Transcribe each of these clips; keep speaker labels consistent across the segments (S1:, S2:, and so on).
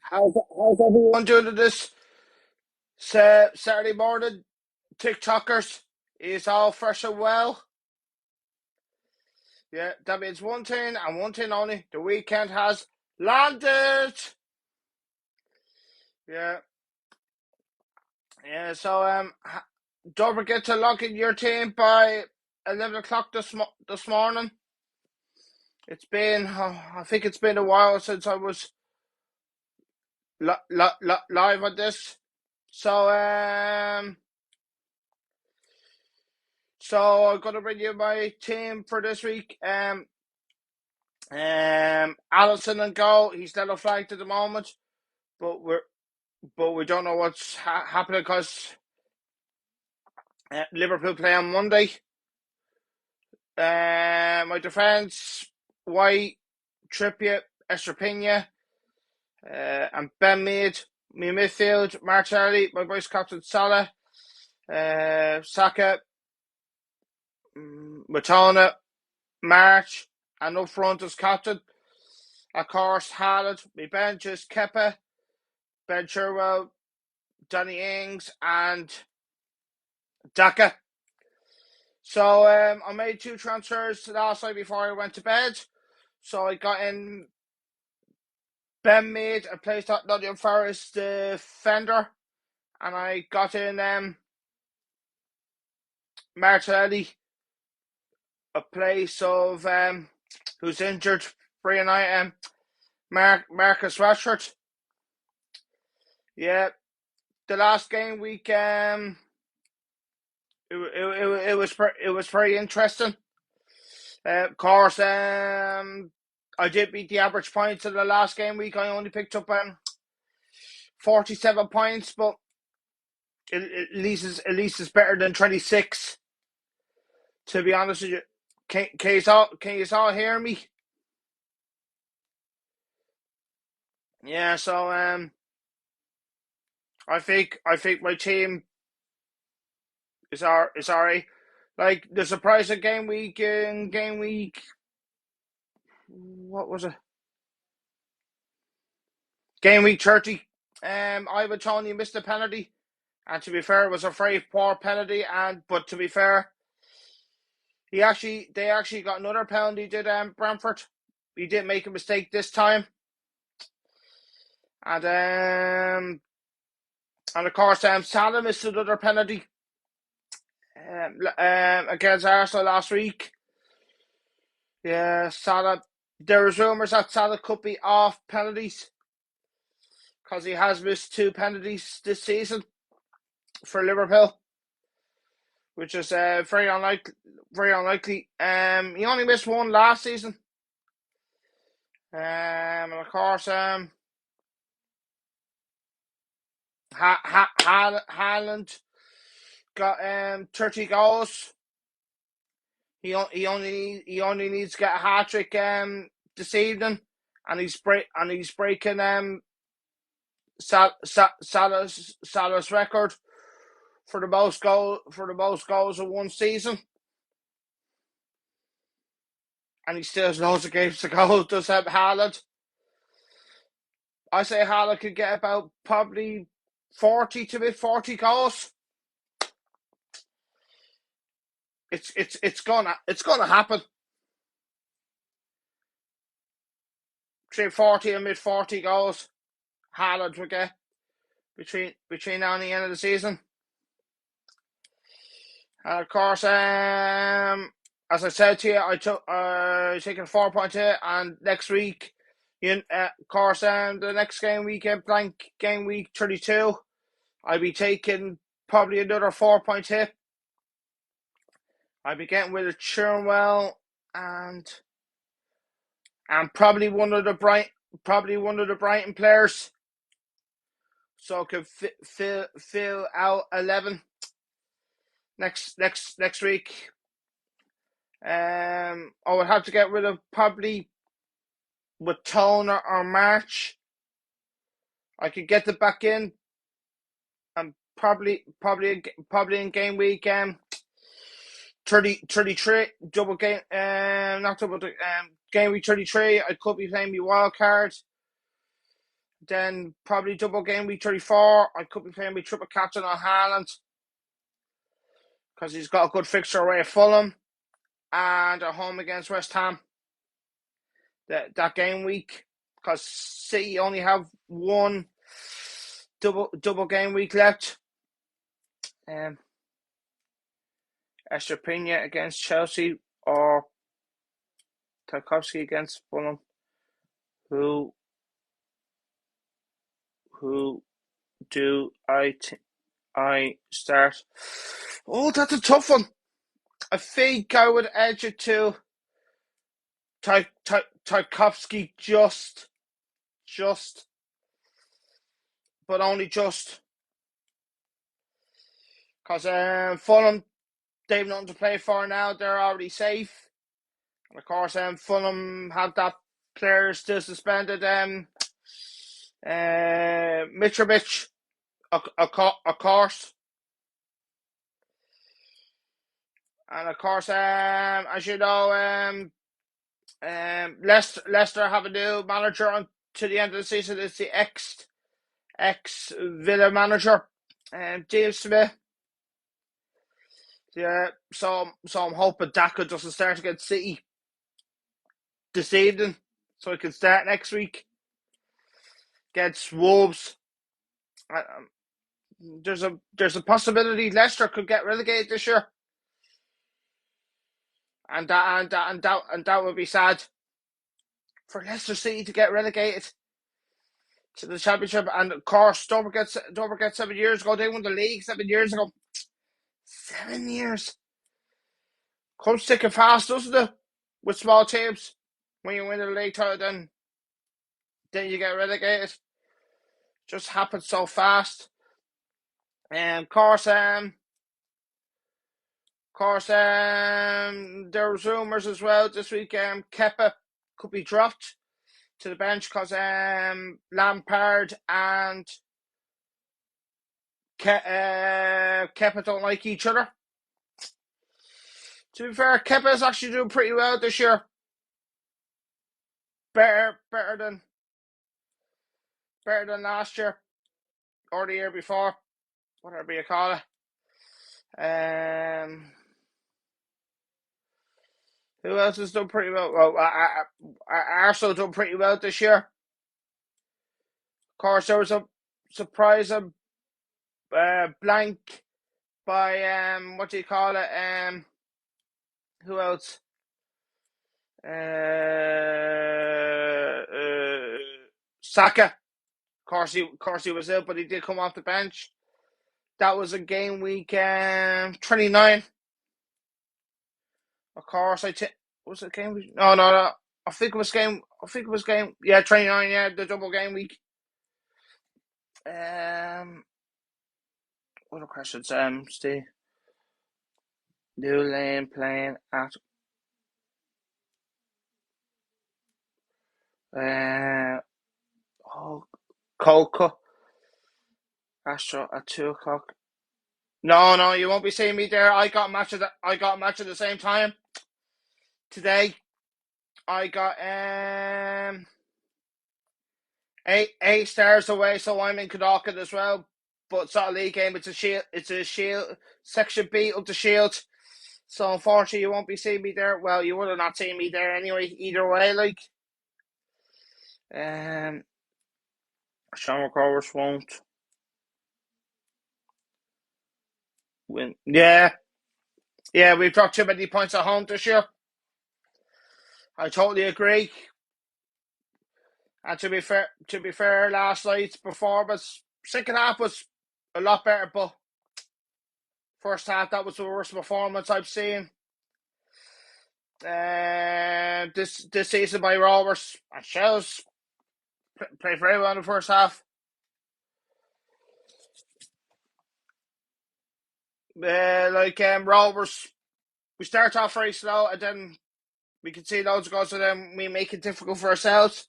S1: How's everyone doing this Saturday morning? TikTokers, is all fresh and well? Yeah, that means one thing and one thing only. The weekend has landed. Yeah, yeah. So don't forget to log in your team by 11 o'clock this morning. It's been, I think it's been a while since I was live on this. So I'm gonna bring you my team for this week. Allison and goal. He's little flagged at the moment, but we don't know what's happening because Liverpool play on Monday. My defence: White, Trippier, Estrapina, and Ben Mead. My midfield: Martinelli, my vice captain Salah, Saka, Matona, March, and up front as captain. Of course, Haaland. My bench is Kepa, Ben Chilwell, Danny Ings, and Daka. So I made two transfers last night before I went to bed. So I got in Ben Mead, I placed at Nottingham Forest defender, and I got in Martinelli, a place of who's injured for United, Marcus Rashford. Yeah, the last game week it was very interesting. Of course, I did beat the average points in the last game week. I only picked up 47 points, but at least it's better than 26. To be honest with you, can you all hear me? Yeah. So I think my team is alright. Like the surprising game week in game week, what was it? Game week 30. Ivan Toney missed a penalty, and to be fair, it was a very poor penalty. But to be fair, they actually got another penalty. Did Brentford? He didn't make a mistake this time, and of course, Salah missed another penalty against Arsenal last week. Yeah, Salah. There was rumours that Salah could be off penalties because he has missed two penalties this season for Liverpool, which is very unlikely. Very unlikely. He only missed one last season. And of course, Haaland got 30 goals. He only needs to get a hat trick this evening, and he's breaking Salah's record for the most goals in one season, and he still has loads of games to go. Does have Haaland? I say Haaland could get about probably 40 to mid 40 goals. It's gonna happen. Between 40 and mid 40 goals, Haaland will get between now and the end of the season. And of course, as I said to you, I took taking 4.8, and next week, of course, the next game week, blank game week 32, I'll be taking probably another 4.8. I'll be getting with a Chilwell and probably one of the Brighton players, so I can fill out 11 next week. I would have to get rid of probably with Toner or March. I could get it back in, and probably in game week 33 double game not double game week 33. I could be playing my wild card, Then probably double game week 34. I could be playing my triple captain on Haaland because he's got a good fixture away at Fulham and at home against West Ham that game week, because City only have one double game week left. Estrapina against Chelsea or Tarkowski against Fulham. Who do I start? Oh, that's a tough one. I think I would edge it to Tarkowski just, but only just, because Fulham, they've nothing to play for now. They're already safe, and of course, Fulham have that player still suspended. Mitrovic, of course. And of course, as you know, Leicester have a new manager on to the end of the season. It's the ex Villa manager, James Smith. Yeah, so I'm hoping Daka doesn't start against City this evening, so he can start next week against Wolves. There's a possibility Leicester could get relegated this year, and that would be sad for Leicester City to get relegated to the Championship. And of course, don't forget 7 years ago they won the league 7 years ago. 7 years comes thick and fast, doesn't it? With small teams, when you win the league title, then you get relegated. Just happens so fast. Of course, there was rumours as well this week. Kepa could be dropped to the bench because Lampard and Kepa don't like each other. To be fair, Kepa is actually doing pretty well this year. Better than last year or the year before, whatever you call it. Who else has done pretty well? Well, Arsenal done pretty well this year. Of course, there was a surprise blank by what do you call it? Who else? Saka. Of course he was ill, but he did come off the bench. That was a game week 29. Of course, was it game week? No. I think it was game. 29. Yeah, the double game week. What are questions? Steve. New Lane playing at Colca Astro at 2:00. No, you won't be seeing me there. I got a match at the same time today. I got eight stars away, so I'm in Cadogan as well. But it's not a league game. It's a shield section B of the shield. So unfortunately, you won't be seeing me there. Well, you would have not seen me there anyway. Either way, like Shamrock Rovers won't win. Yeah, we've dropped too many points at home this year. I totally agree. And to be fair, last night's performance, second half was a lot better, but first half that was the worst performance I've seen this season by Rovers. And Shells played very well in the first half. Rovers, we start off very slow, and then we can see loads of goals, and then we make it difficult for ourselves,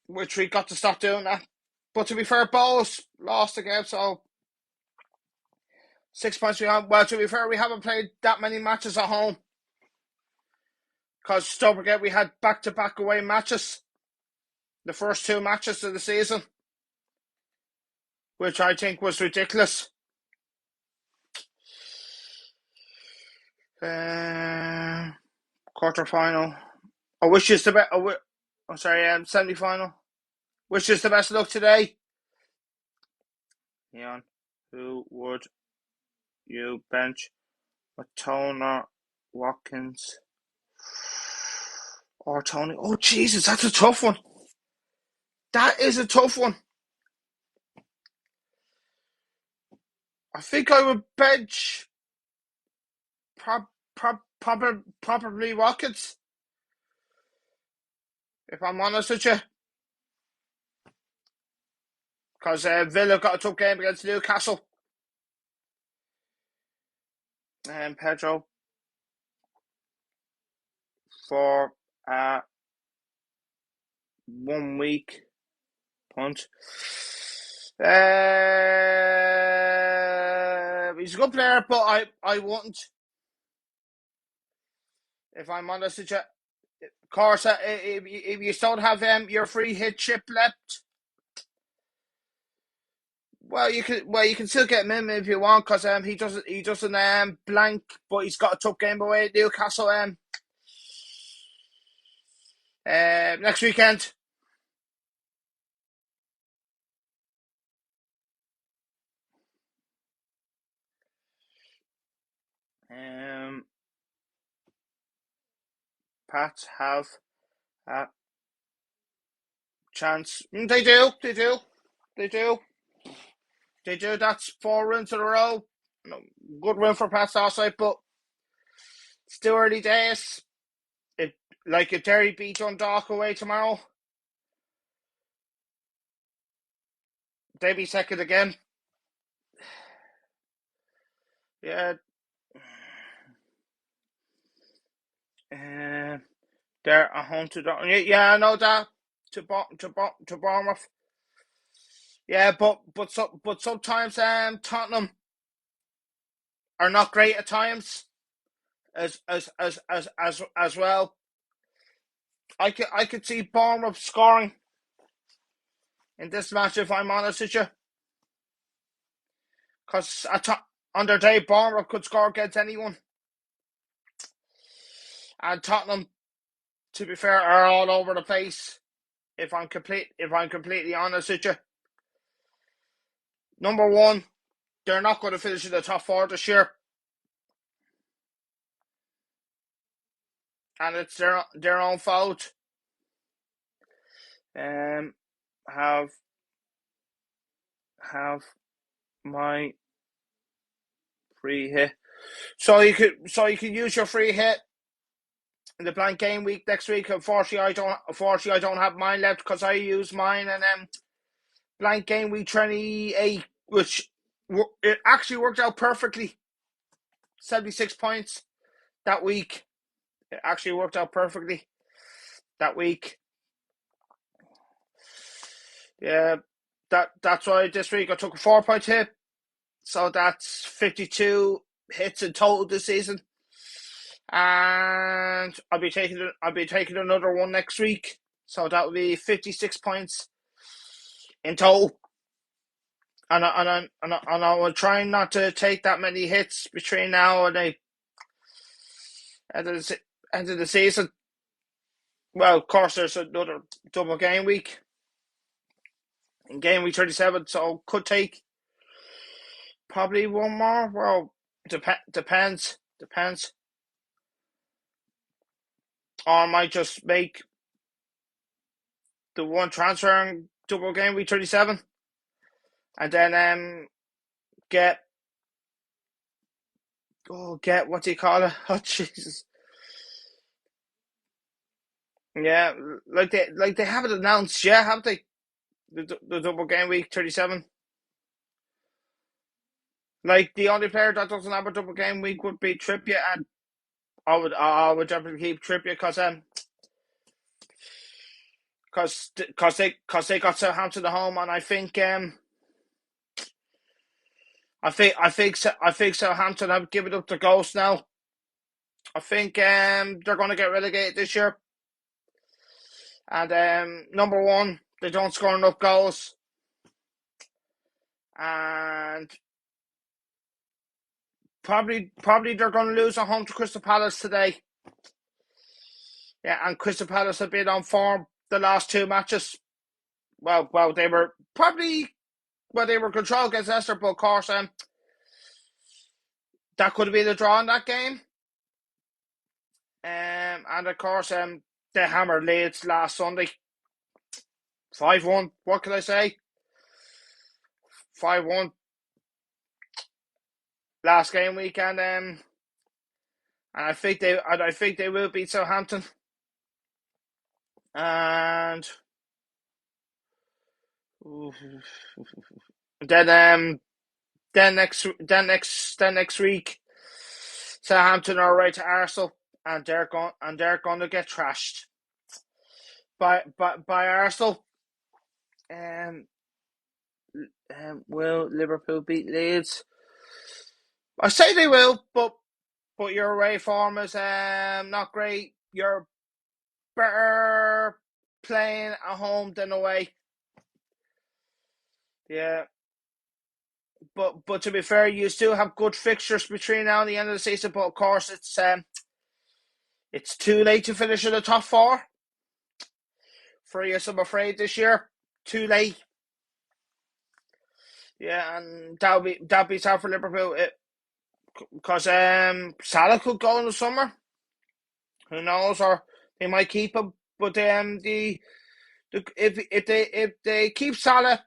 S1: which we got to stop doing that. But to be fair, Bowles lost again, so 6 points behind. Well, to be fair, we haven't played that many matches at home, because don't forget we had back-to-back away matches. the first two matches of the season, which I think was ridiculous. Quarter final. I wish you the best. Semi final. Wish you the best of luck today. Leon, who would you bench? Toner, Watkins, or Tony? Oh Jesus, that's a tough one. That is a tough one. I think I would bench probably Watkins, if I'm honest with you. Because Villa got a tough game against Newcastle. And Pedro for 1 week punt. He's a good player, but I wouldn't. If I'm honest with you. Of course, if you don't have your free hit chip left, you can still get him if you want, because he doesn't blank, but he's got a tough game away at Newcastle next weekend. Pats have a chance. They do. That's 4 wins in a row. Good win for Pats last night, but still early days. If Derry beat Dundalk away tomorrow, they'd be second again. Yeah. They're a home to Dortmund. Yeah, I know that. To Bournemouth. Yeah, but sometimes Tottenham are not great at times as well. I could see Bournemouth scoring in this match, if I'm honest with you. Because on their day, Bournemouth could score against anyone. And Tottenham, to be fair, are all over the place. If I'm completely honest with you. Number one, they're not going to finish in the top 4 this year. And it's their own fault. Have my free hit. So you can use your free hit in the blank game week next week. Unfortunately, I don't have mine left, because I use mine and blank game week 28, which it actually worked out perfectly. 76 points that week. It actually worked out perfectly that week. Yeah, that's why this week I took a 4-point hit. So that's 52 hits in total this season. And I'll be taking another one next week. So that will be 56 points in total. And I will try not to take that many hits between now and the end of the season. Well, of course, there's another double game week in game week 37, so could take probably one more. Well, depends. Or I might just make the one transfer in double game week 37, and then get what do you call it? Oh Jesus! Yeah, like they haven't announced yet, have they? The double game week 37. Like, the only player that doesn't have a double game week would be Trippier, and I would definitely keep Trippier, because they got Southampton at home, and I think Southampton have given up the ghost now. I think they're going to get relegated this year. And number one, they don't score enough goals. And probably they're going to lose at home to Crystal Palace today. Yeah, and Crystal Palace have been on form the last two matches. Well, they were controlled against Leicester, but of course, that could have been a draw in that game. And of course, they hammered Leeds last Sunday, 5-1. What can I say? 5-1 last game weekend. And I think they will beat Southampton. And then next week, Southampton are right to Arsenal, and they're going to get trashed by Arsenal. Will Liverpool beat Leeds? I say they will, but your away form is not great. You're better playing at home than away. Yeah. But to be fair, you still have good fixtures between now and the end of the season. But of course, it's too late to finish in the top four for you, I'm afraid, this year. Too late. Yeah, and that'll be sad for Liverpool. Because Salah could go in the summer. Who knows? Or they might keep him. But if they keep Salah,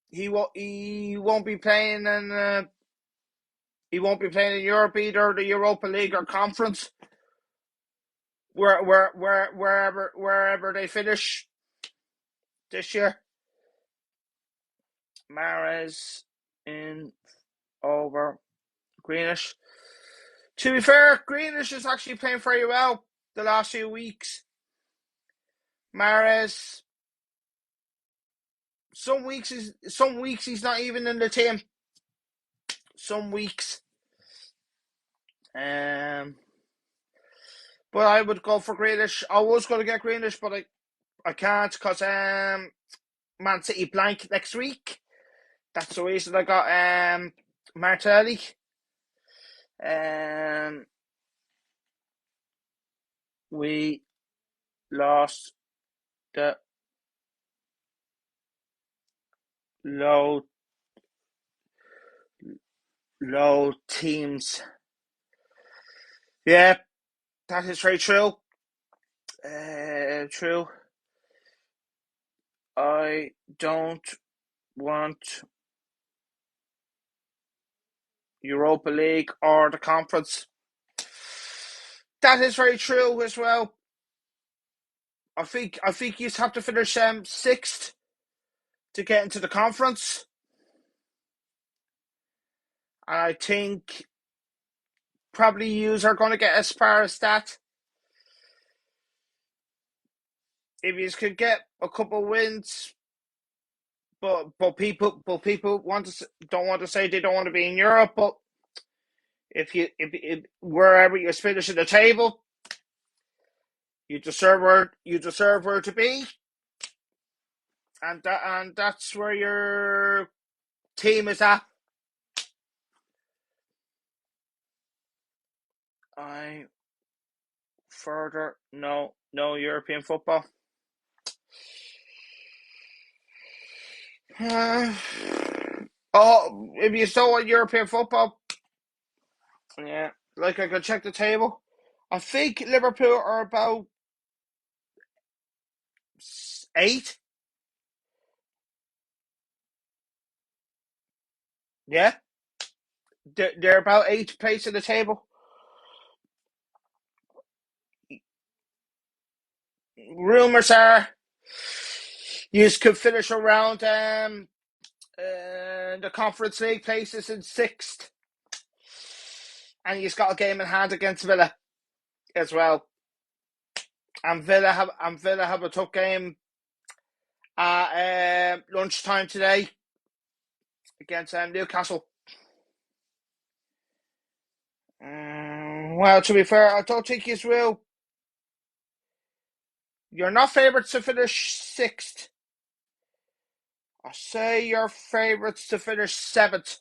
S1: he won't be playing in Europe, either the Europa League or Conference. Wherever they finish this year. Mahrez in over Greenish. To be fair, Greenish is actually playing very well the last few weeks. Mahrez, some weeks he's not even in the team. Some weeks. But I would go for Greenish. I was going to get Greenish, but I can't because Man City blank next week. That's the reason I got Martinelli. We lost the low teams. Yeah, that is very true. True. I don't want Europa League or the Conference. That is very true as well. I think you have to finish sixth to get into the Conference. And I think probably you are going to get as far as that. If you could get a couple wins, but people don't want to say they don't want to be in Europe. But if wherever you finish in the table, you deserve where to be, and that's where your team is at. Further no European football. If you still want European football, yeah, like I could check the table. I think Liverpool are about 8. Yeah, they're about 8th place in the table. Rumors are you could finish around the Conference League places in 6th, and you've got a game in hand against Villa as well. And Villa have a tough game at lunchtime today against Newcastle. Well, to be fair, I don't think you will You're not favourites to finish 6th. I say you're favourites to finish 7th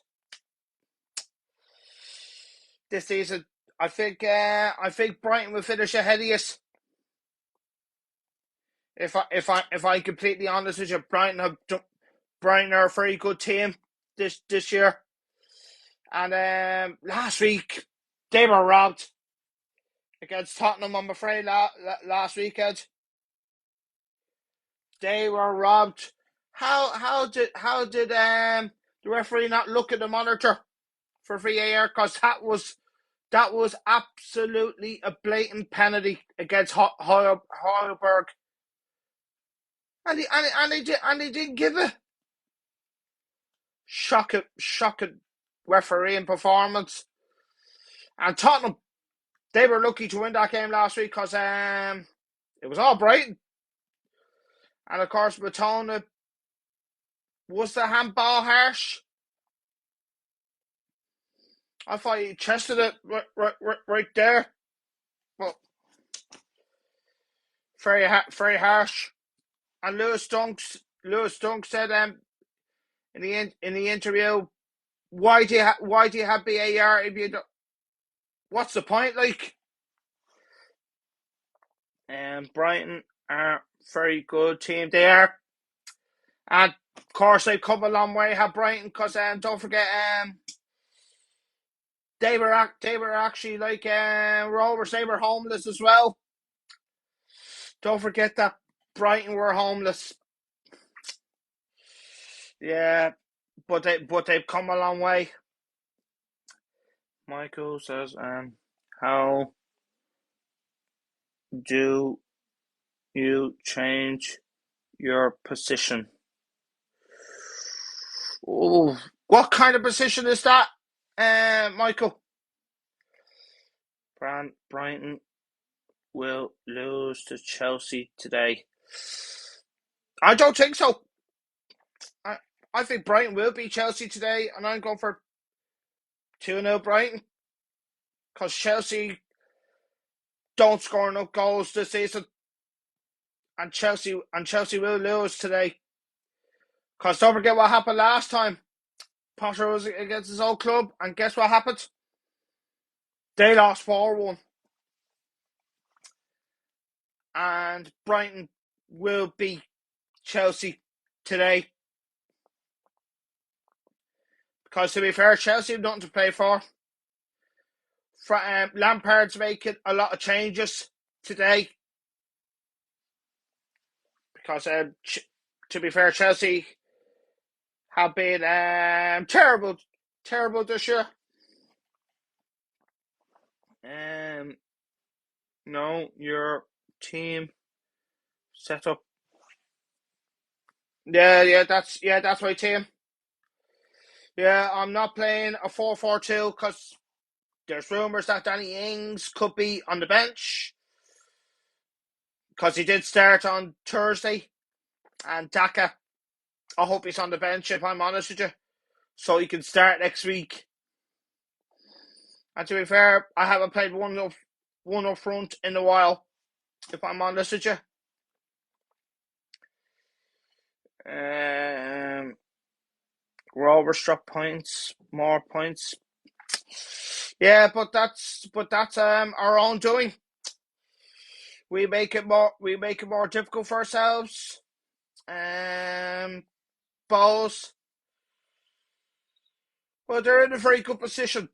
S1: this season. I think Brighton will finish ahead of you. If I'm completely honest with you, Brighton are a very good team this year. And last week they were robbed against Tottenham. I'm afraid last weekend they were robbed. How did the referee not look at the monitor for VAR? Because that was absolutely a blatant penalty against Heidelberg, and he didn't give it. Shocking refereeing performance. And Tottenham, they were lucky to win that game last week because it was all Brighton. And of course, Matona, was the handball harsh? I thought he chested it right there. Well, very harsh. And Lewis Dunk said in the interview, why do you have VAR if you don't? What's the point? Like, Brighton are a very good team. They are, and of course they've come a long way. Have Brighton, because don't forget they were actually like Rovers. They were homeless as well. Don't forget that Brighton were homeless. Yeah, but they've come a long way. Michael says, how do you change your position? Oh, what kind of position is that, Michael? Brighton will lose to Chelsea today. I don't think so. I think Brighton will beat Chelsea today, and I'm going for 2-0 Brighton, because Chelsea don't score enough goals this season, and Chelsea will lose today. Because don't forget what happened last time. Potter was against his old club, and guess what happened? They lost 4-1. And Brighton will beat Chelsea today. Because to be fair, Chelsea have nothing to play for. Lampard's making a lot of changes today. Because to be fair, Chelsea have been terrible this year. No, your team set up. Yeah, that's my team. Yeah, I'm not playing a 4-4-2 because there's rumours that Danny Ings could be on the bench, because he did start on Thursday, and Daka, I hope he's on the bench, if I'm honest with you, so he can start next week. And to be fair, I haven't played one up front in a while, if I'm honest with you. Rovers drop points, more points. Yeah, but that's our own doing. We make it more difficult for ourselves. Balls. Well, they're in a very good position.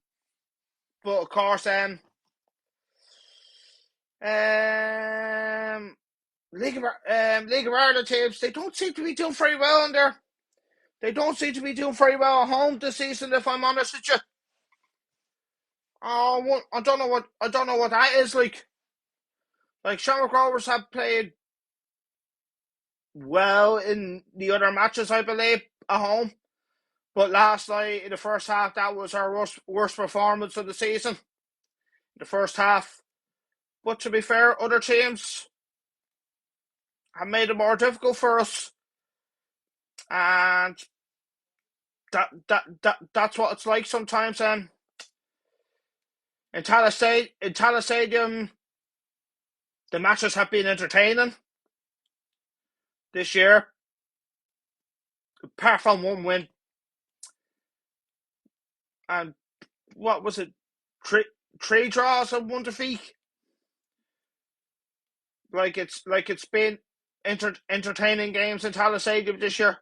S1: But of course, League of Ireland teams, they don't seem to be doing very well in there. They don't seem to be doing very well at home this season, if I'm honest with you. Oh, I don't know what that is like. Like, Shamrock Rovers have played well in the other matches, I believe, at home. But last night, in the first half, that was our worst performance of the season. The first half. But to be fair, other teams have made it more difficult for us. And that's what it's like sometimes. In Tallaght Stadium, the matches have been entertaining. this year, apart from one win. And what was it? Three draws and one defeat. It's been entertaining games in Tallaght Stadium this year.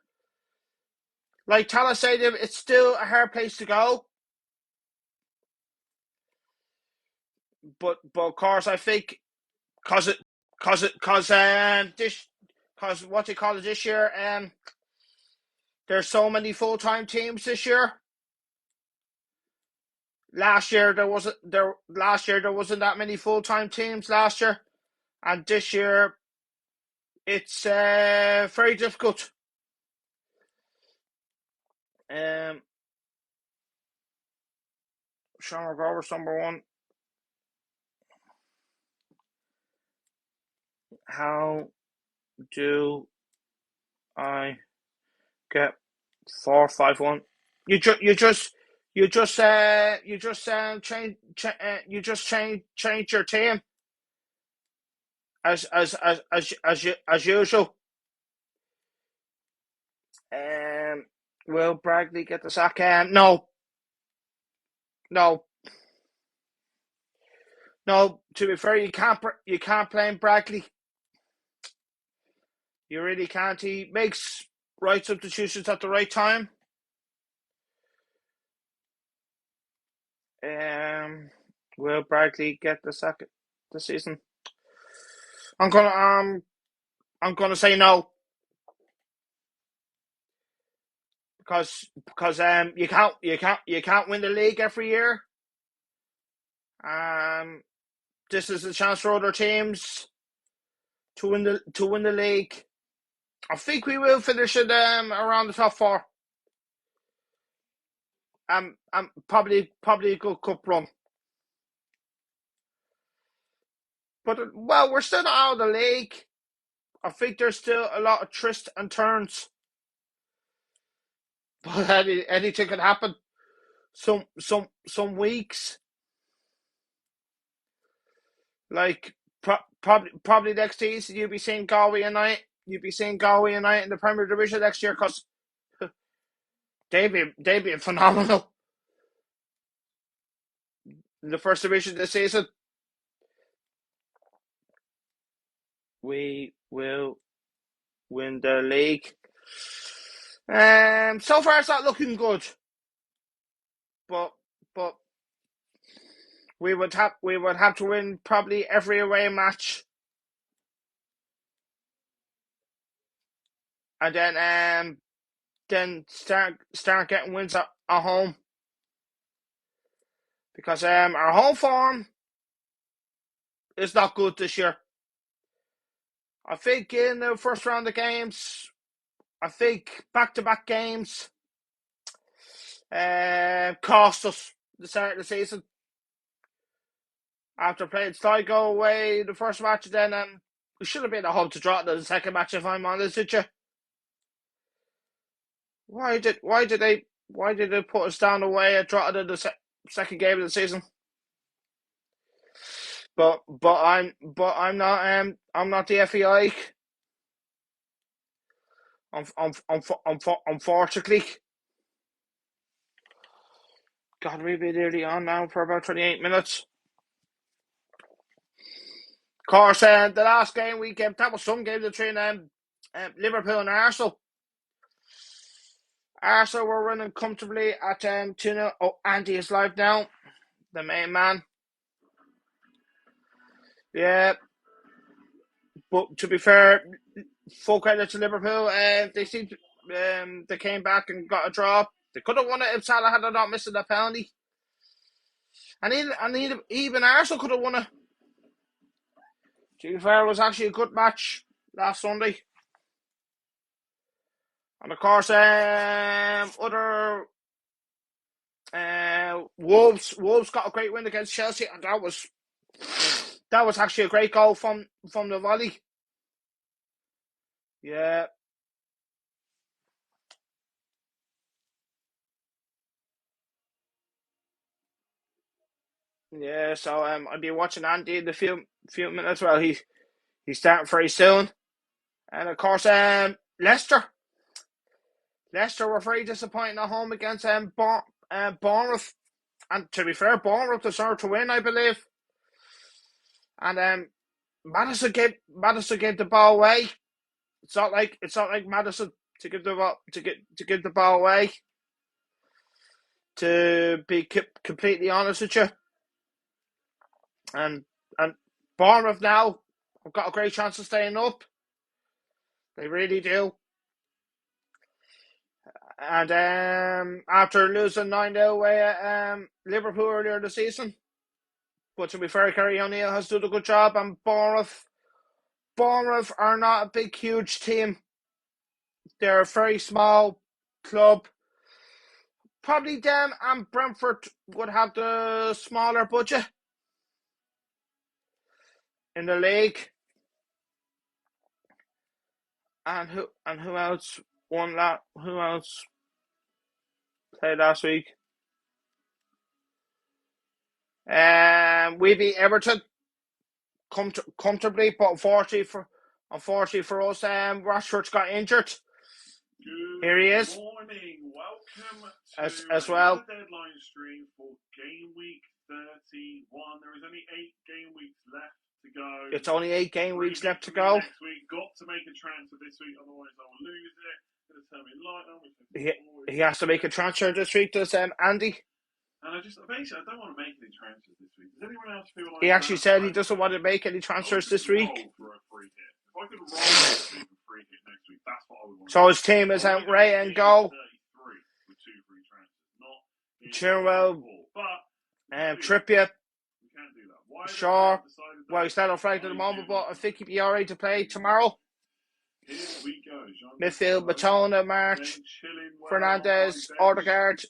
S1: Like Tallaght Stadium, it's still a hard place to go. But of course, I think because what they call it this year, there's so many full-time teams this year. Last year there wasn't that many full-time teams last year, and this year it's very difficult. Sean McGrover's number one. How do I get 4-5-1? You just change your team as usual. Will Brackley get the sack? No. To be fair, you can't blame Brackley. You really can't. He makes right substitutions at the right time. Will Brackley get the sack this season? I'm gonna say no. Because you can't win the league every year. This is a chance for other teams to win the league. I think we will finish it around the top four. Probably a good cup run. But we're still not out of the league. I think there's still a lot of twists and turns. But anything can happen. Some weeks, like probably next season, you'll be seeing Galway United. You'll be seeing Galway United in the Premier Division next year because they'd be phenomenal in the first division this season. We will win the league. So far it's not looking good, but we would have to win probably every away match, and then start getting wins at home, because our home form is not good this year. I think in the first round of games, I think back-to-back games cost us the start of the season. After playing Sligo away the first match, then we should have been at home to draw the second match, if I'm honest with you. Why did they put us down away at Drogheda in the second game of the season? But I'm not the FEI. Unfortunately. God, we've been nearly on now for about 28 minutes. Of course, the last game we gave, that was some game between Liverpool and Arsenal. Arsenal were running comfortably at 2-0. Oh, Andy is live now, the main man. Yeah, but to be fair, full credit to Liverpool. They seemed they came back and got a draw. They could have won it if Salah had not missed the penalty. And even Arsenal could have won it. To be fair, it was actually a good match last Sunday. And of course, other Wolves got a great win against Chelsea, and that was actually a great goal from the volley. Yeah. Yeah, so I'll be watching Andy in the few minutes. Well, he's starting very soon. And of course, Leicester. Leicester were very disappointing at home against Bournemouth. And to be fair, Bournemouth deserved to win, I believe. And Madison gave the ball away. It's not like Madison to give the ball away. To be completely honest with you, and Bournemouth now have got a great chance of staying up. They really do. And after losing 9-0 away at Liverpool earlier this season, but to be fair, Gary O'Neill has done a good job, and Bournemouth are not a big, huge team. They're a very small club. Probably them and Brentford would have the smaller budget in the league. And who else won that? Who else played last week? We beat Everton comfortably, but unfortunately for us, Rashford's got injured. Here he is.
S2: Good morning. Welcome
S1: as
S2: to
S1: well.
S2: The deadline stream for game week 31. There is only 8 game weeks left to go.
S1: It's only 8 game weeks left to go.
S2: Next week, got to make a transfer this week, otherwise I will lose it. Going to turn me light on.
S1: He has to make a transfer this week. Does Andy?
S2: And I don't want to make any transfers this week. Does anyone else feel like
S1: he actually said he doesn't want to make any transfers this week?
S2: For a free hit. If I could roll this week for a free hit next week, that's what I would want.
S1: So his team is Ray and goal.
S2: 33 with 2 free transfers, not
S1: Chilwell, Trippier, Shaw. Well, he's not on flag at the moment, but I think he'd be alright to play tomorrow.
S2: Here we go.
S1: Midfield, Matona, March, Fernandes, Odegaard.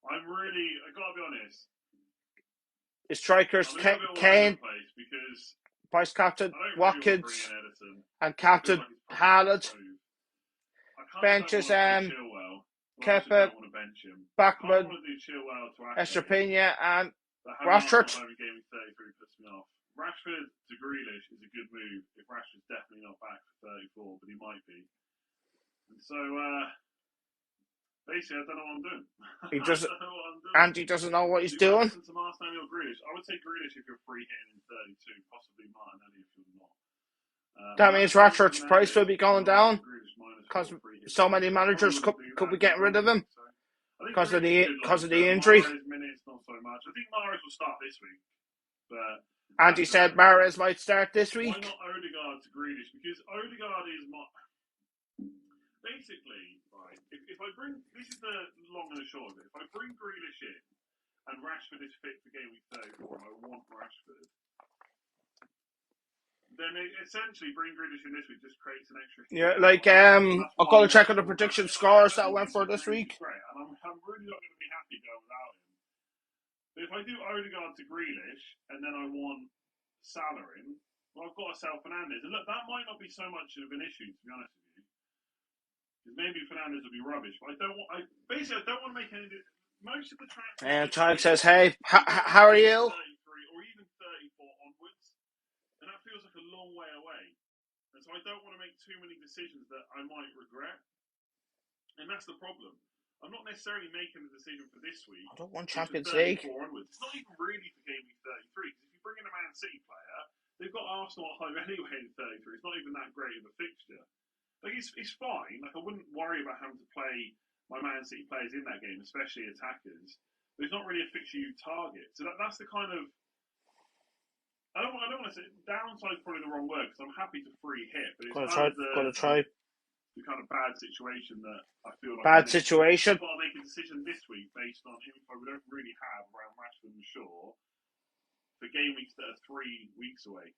S2: I gotta be honest.
S1: His strikers, Kane, vice captain, Watkins, and captain, Haaland. Benches, Kepa, Bachmann, Estepina, and Rashford.
S2: Rashford to Grealish is a good move if Rashford's definitely not back for 34, but he might be. And so, basically, I don't know what I'm doing.
S1: He doesn't. Andy doesn't know what he's doing.
S2: To Martinelli or Grealish. I would say Grealish if you're free hitting in 32, possibly Martinelli if you're not.
S1: That means Rashford's price will be going down because so many managers could be getting rid of him because of the injury.
S2: Minutes, not so much. I think Mahrez will start this week, but
S1: Andy said Mahrez might start this week.
S2: Why not Odegaard to Grealish? Because Odegaard is basically, right, if I bring, this is the long and the short of it, if I bring Grealish in and Rashford is fit for game week 34 and I want Rashford, then essentially bring Grealish in this week just creates an extra.
S1: Yeah, like I'll go to check on the prediction scores that went for this week.
S2: Great, and I'm really not going to be happy going without him. But if I do Odegaard to Grealish and then I want Salah in, well, I've got to sell Fernandes. And look, that might not be so much of an issue, to be honest with you. Because maybe Fernandes will be rubbish, but I don't want to make any. Most of the transfers.
S1: And Tyke says, "Hey, how are you?"
S2: 33 or even 34 onwards, and that feels like a long way away. And so I don't want to make too many decisions that I might regret. And that's the problem. I'm not necessarily making the decision for this week.
S1: I don't want Champions League.
S2: It's not even really for game week 33, because if you bring in a Man City player, they've got Arsenal at home anyway in 33. It's not even that great of a fixture. Like, it's fine. Like, I wouldn't worry about having to play my Man City players in that game, especially attackers. But it's not really a fixture you target. So that's the kind of... I don't want to say... Downside is probably the wrong word, because I'm happy to free hit. But it's
S1: gonna try.
S2: The kind of bad situation that I feel like...
S1: Bad situation?
S2: I've got to make a decision this week based on info we don't really have around Rashford and Shaw for game weeks that are 3 weeks away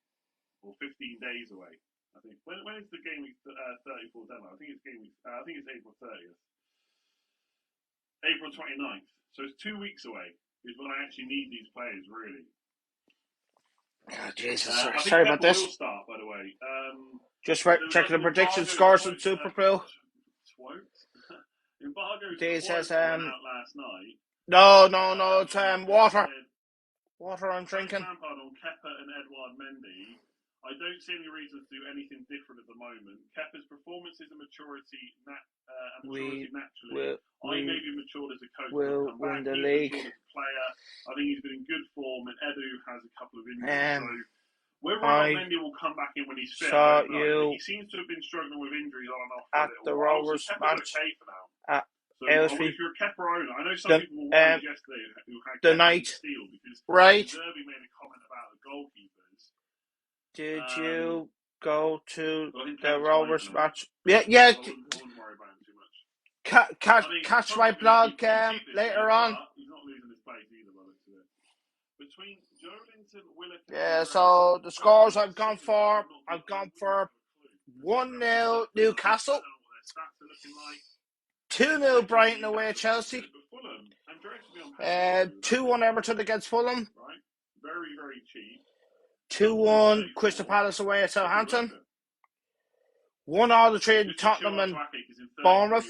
S2: or 15 days away. I think. When is the game week 34 demo? I think it's game week. I think it's April 30th, April 29th. So it's 2 weeks away. Is when I actually need these players really.
S1: Oh, Jesus, sorry about this.
S2: Will start, by the way.
S1: Just checking the prediction scores on Super Pro. Dave says,
S2: out last night.
S1: No, it's water. Water I'm drinking.
S2: Lampard on Kepa and Edouard Mendy. I don't see any reason to do anything different at the moment. Kepa's performance is a maturity, naturally. I may be matured as a coach, but I'll come back. He's matured as a player. I think he's been in good form, and Edu has a couple of injuries. So whether or not Mendy will come back in when he's fit, I don't know. He seems to have been struggling with injuries on and off for a little while. So Kepa's okay for now. So if you're a Kepa owner, I know some people were yesterday who had Kepa steal because Zerbi made a comment about the goalkeepers.
S1: Did you go to the Rovers match? Yeah. I wouldn't worry about him too much. Catch my blog later on.
S2: He's not losing his place either, by the looks of it. Between Joelinton, Willock,
S1: yeah. So the scores I've gone for 1-0 Newcastle, 2-0 Brighton away at Chelsea, 2-1 Everton against Fulham.
S2: Right, very very cheap.
S1: 2-1 Crystal Palace away at Southampton. 1-1 between Tottenham and Bournemouth.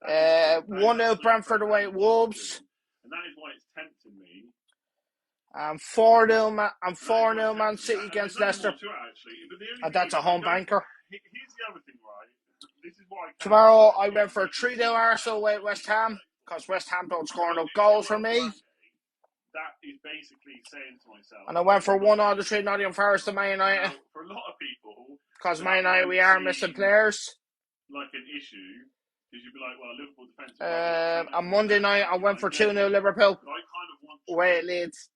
S1: 1-0 Brentford away at Wolves.
S2: And that is why it's tempting me.
S1: 4-0 Man City against Leicester. And that's a home banker.
S2: Here's the other thing, right? This is why
S1: tomorrow I went for 3-0 Arsenal away at West Ham because West Ham don't score enough goals for me.
S2: That is basically saying to myself.
S1: And I went for 1-0 between Nottingham Forest and Man United.
S2: For a lot of people,
S1: because Man United we are missing players.
S2: Like an issue, because you'd be like, well, Liverpool defensive.
S1: On Monday night I went for 2-0 Liverpool.
S2: But I kind of want
S1: away at Leeds.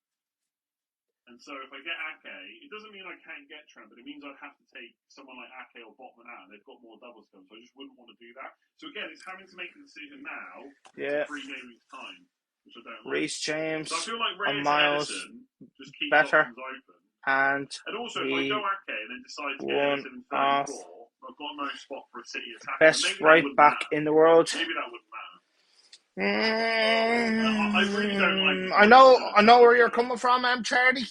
S2: And so if I get Ake, it doesn't mean I can't get Trent, but it means I'd have to take someone like Ake or Botman out, and they've got more doubles to them, so I just wouldn't want to do that. So again, it's having to make a decision now.
S1: Yeah.
S2: 3 games time. Which I don't
S1: Reece James
S2: so I feel like
S1: and Miles
S2: just keep
S1: better.
S2: Open.
S1: And
S2: also, if I go Ake and then decide to get Edison in 34, I've got no spot for a City attack.
S1: Best right back in the world.
S2: Maybe that wouldn't matter. I really don't like.
S1: I know where you're coming from, Charlie.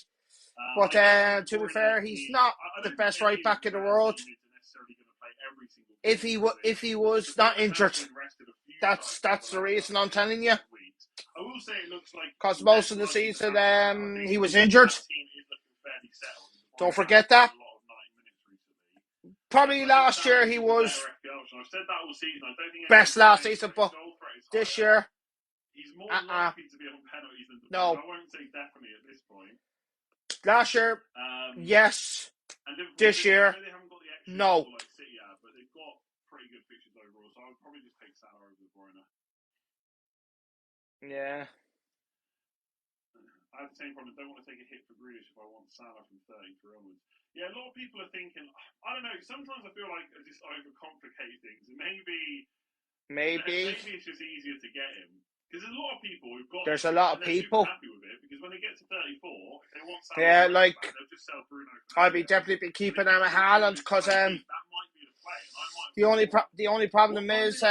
S1: But to be fair, he's not the best right back in the world. If he was not injured, that's the reason I'm telling you.
S2: I will say it looks like
S1: because most of the season he was injured. Don't forget that. Probably last year he was best last season, but this year
S2: he's more likely to be on penalties than
S1: no.
S2: I won't say definitely at this point.
S1: Last year, yes. This year, no.
S2: But they've got pretty good fixtures overall, so I would probably just take Salah over De Bruyne.
S1: Yeah.
S2: I have the same problem. I don't want to take a hit for Grealish if I want Salah from 33 onwards. Yeah, a lot of people are thinking, I don't know, sometimes I feel like I just overcomplicate things. And maybe it's just easier to get him. Because there's a lot of people who've got
S1: There's a lot of people
S2: happy with it, because when they get to 34, if they want Salah,
S1: yeah, like
S2: they'll just sell Bruno.
S1: I'd be definitely be keeping him at Haaland because
S2: that might be the play.
S1: The only problem is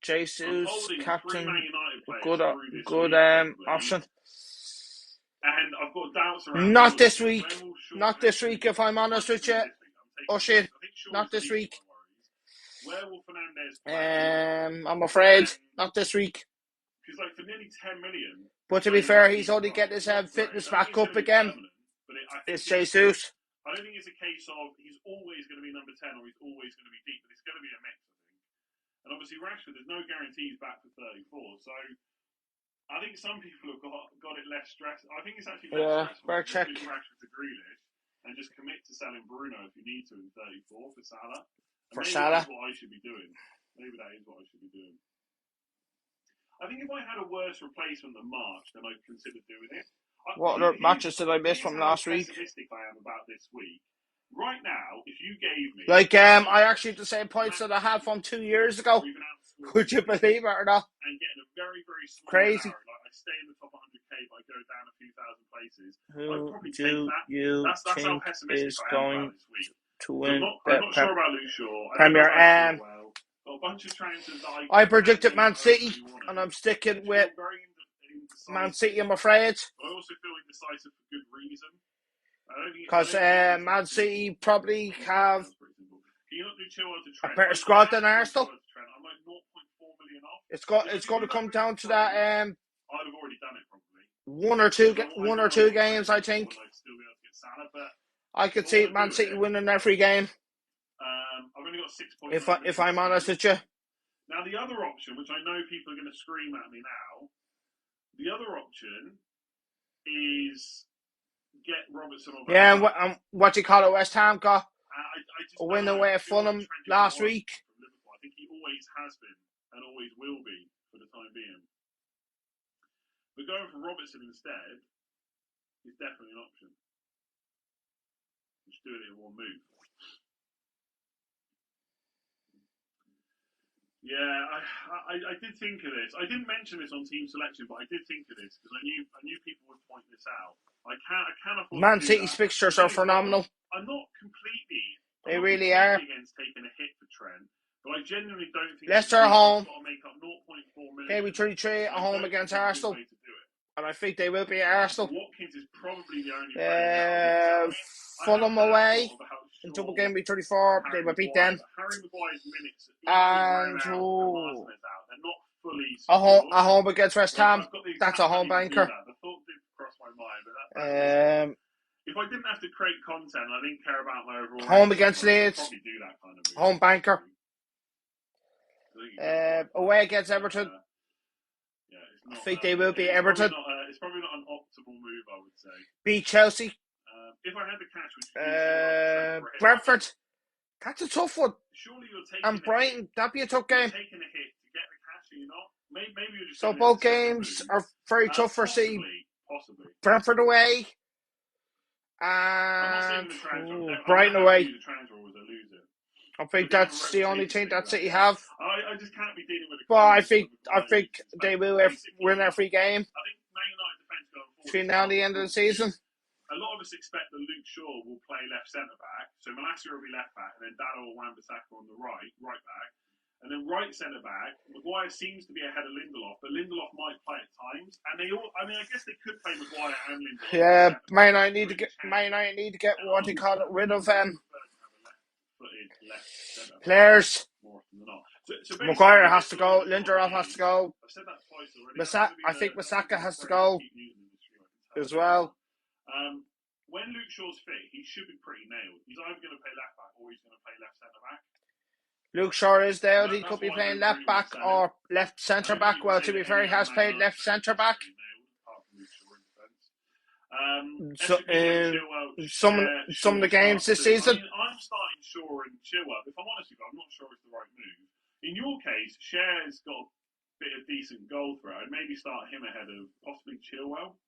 S1: Jesus captain good option.
S2: And I've got doubts around
S1: not this week. Not this week, if I'm honest with you. Oh shit, not this week.
S2: Where will Fernandes play?
S1: I'm afraid not this week.
S2: Because like for nearly 10 million.
S1: But to be fair, he's only getting his fitness back up again. It's Jesus.
S2: I don't think it's a case of he's always going to be number 10 or he's always going to be deep, but it's going to be a mix, I think. And obviously Rashford, there's no guarantees back for 34, so I think some people have got it less stressed. I think it's actually less stressful to Rashford to Grealish and just commit to selling Bruno if you need to in 34 for Salah. And maybe that's what I should be doing. Maybe that is what I should be doing. I think if I had a worse replacement than March, then I'd consider doing it.
S1: What other matches did I miss from last week?
S2: Pessimistic I am about this week. Right now, if you gave me
S1: I actually had the same points that I had from 2 years ago. Would you believe it or not?
S2: And getting a very, very small
S1: crazy.
S2: Arrow, like I stay in the top 100k, but I go down a few thousand places.
S1: Who
S2: probably
S1: do
S2: take that.
S1: you
S2: that's
S1: think
S2: how pessimistic
S1: is
S2: I am
S1: going
S2: about this week.
S1: to win
S2: I'm not sure about Luke Shaw.
S1: Premier?
S2: Got a bunch of transfers that
S1: I predicted Man City, and I'm sticking with Man City, I'm afraid.
S2: I also feel indecisive for good reason.
S1: Because Man City probably have a better squad than Arsenal.
S2: I'm like 0.4 million off.
S1: It's going to come down to that.
S2: I'd have already done it probably.
S1: one or two games, I think.
S2: I'd still be able to get Salah, but
S1: I could see Man City winning every game.
S2: I've only got 6 points.
S1: If I'm honest with you.
S2: Now the other option, which I know people are going to scream at me now, the other option is get Robertson on.
S1: Yeah, and what do you call it? West Ham got a win away at Fulham last week.
S2: From Liverpool. I think he always has been and always will be for the time being. But going for Robertson instead is definitely an option. Just doing it in one move. Yeah, I did think of this. I didn't mention this on team selection, but I did think of this because I knew people would point this out. I can't afford
S1: Man
S2: to do
S1: City's
S2: that.
S1: fixtures are phenomenal.
S2: I'm not completely.
S1: They really are.
S2: Against taking a hit for Trent, but I genuinely don't think
S1: Leicester home.
S2: Got to make up 0.4 million.
S1: KB33 at home against Arsenal, and I think they will be at Arsenal.
S2: Watkins is probably the only player.
S1: Fulham away in double game week 34. They will beat them.
S2: Harry Maguire's minutes
S1: and
S2: they're not fully
S1: a home against West Ham. That's a home banker.
S2: The thought did cross my mind, but if I didn't have to create content, I didn't care about my overall.
S1: Home against Leeds.
S2: Probably do that kind of move.
S1: Home banker. Away against Everton. I think they will beat Everton.
S2: It's probably not an optimal move, I would say.
S1: Beat Chelsea.
S2: If I had the cash, which
S1: Brentford. That's a tough one.
S2: Surely you're taking
S1: and Brighton, that'd be a tough game.
S2: Taking a hit to get the cash, are you not? Maybe you're just
S1: so both games are very tough for City.
S2: Possibly.
S1: Brentford away. And Brighton away. I think that's the only thing that City have.
S2: I just can't be dealing with it.
S1: But I think they will win every game.
S2: I think Man United defence going forward.
S1: Between now and the end of the season.
S2: A lot of us expect that Luke Shaw will play left centre back, so Malacia will be left back, and then Dado or Wan-Bissaka on the right back, and then right centre back. Maguire seems to be ahead of Lindelof, but Lindelof might play at times, and they all. I mean, I guess they could play Maguire and Lindelof. Yeah, Man United need to get what do you call it, rid of players. So Maguire has to go. Lindelof has to go. I've said that twice already.
S1: I think Masaka has to go as well.
S2: When Luke Shaw's fit, he should be pretty nailed. He's either going to play left back or he's going to play left centre back.
S1: Luke Shaw is there. He could be playing left back or left centre back. Well, to be fair, he has played left centre back. Some of the games this season.
S2: I'm starting Shaw and Chilwell. If I'm honest with you, I'm not sure it's the right move. In your case, Cher's got a bit of decent goal threat. I'd maybe start him ahead of possibly Chilwell.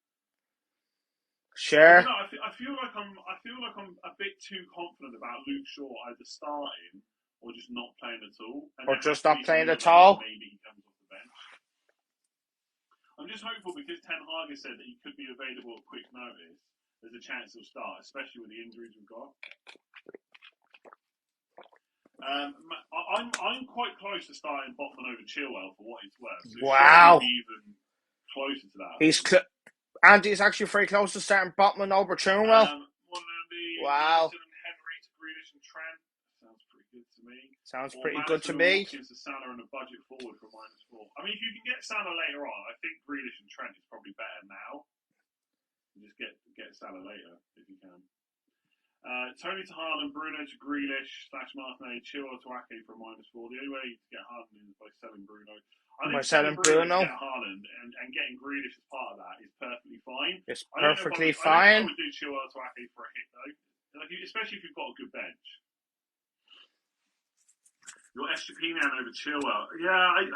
S1: Sure.
S2: No, I feel like I'm a bit too confident about Luke Shaw either starting or just not playing at all.
S1: Or just not playing at all.
S2: Maybe he comes off the bench. I'm just hopeful because Ten Hag has said that he could be available at quick notice. There's a chance he'll start, especially with the injuries we've got. I'm quite close to starting Botman over Chilwell for what it's worth. So
S1: wow.
S2: Even closer to that.
S1: Andy's actually very close to starting Botman over Chilwell. Wow.
S2: Henry to Grealish and Trent. Sounds pretty good to me.
S1: Sounds pretty good to me.
S2: Watkins to Salah and a budget forward for -4. I mean, if you can get Salah later on, I think Grealish and Trent is probably better now. Just get Salah later if you can. Tony to Haaland, Bruno to Grealish / Martinelli, Chilwell to Ake for -4. The only way to get Haaland is by selling Bruno.
S1: By selling Bruno.
S2: Haaland and getting Grealish as part of that is perfectly fine.
S1: It's perfectly fine.
S2: I would do Chilwell to Ake for a hit though, especially if you've got a good bench. Your Estupiñán over Chilwell. Yeah,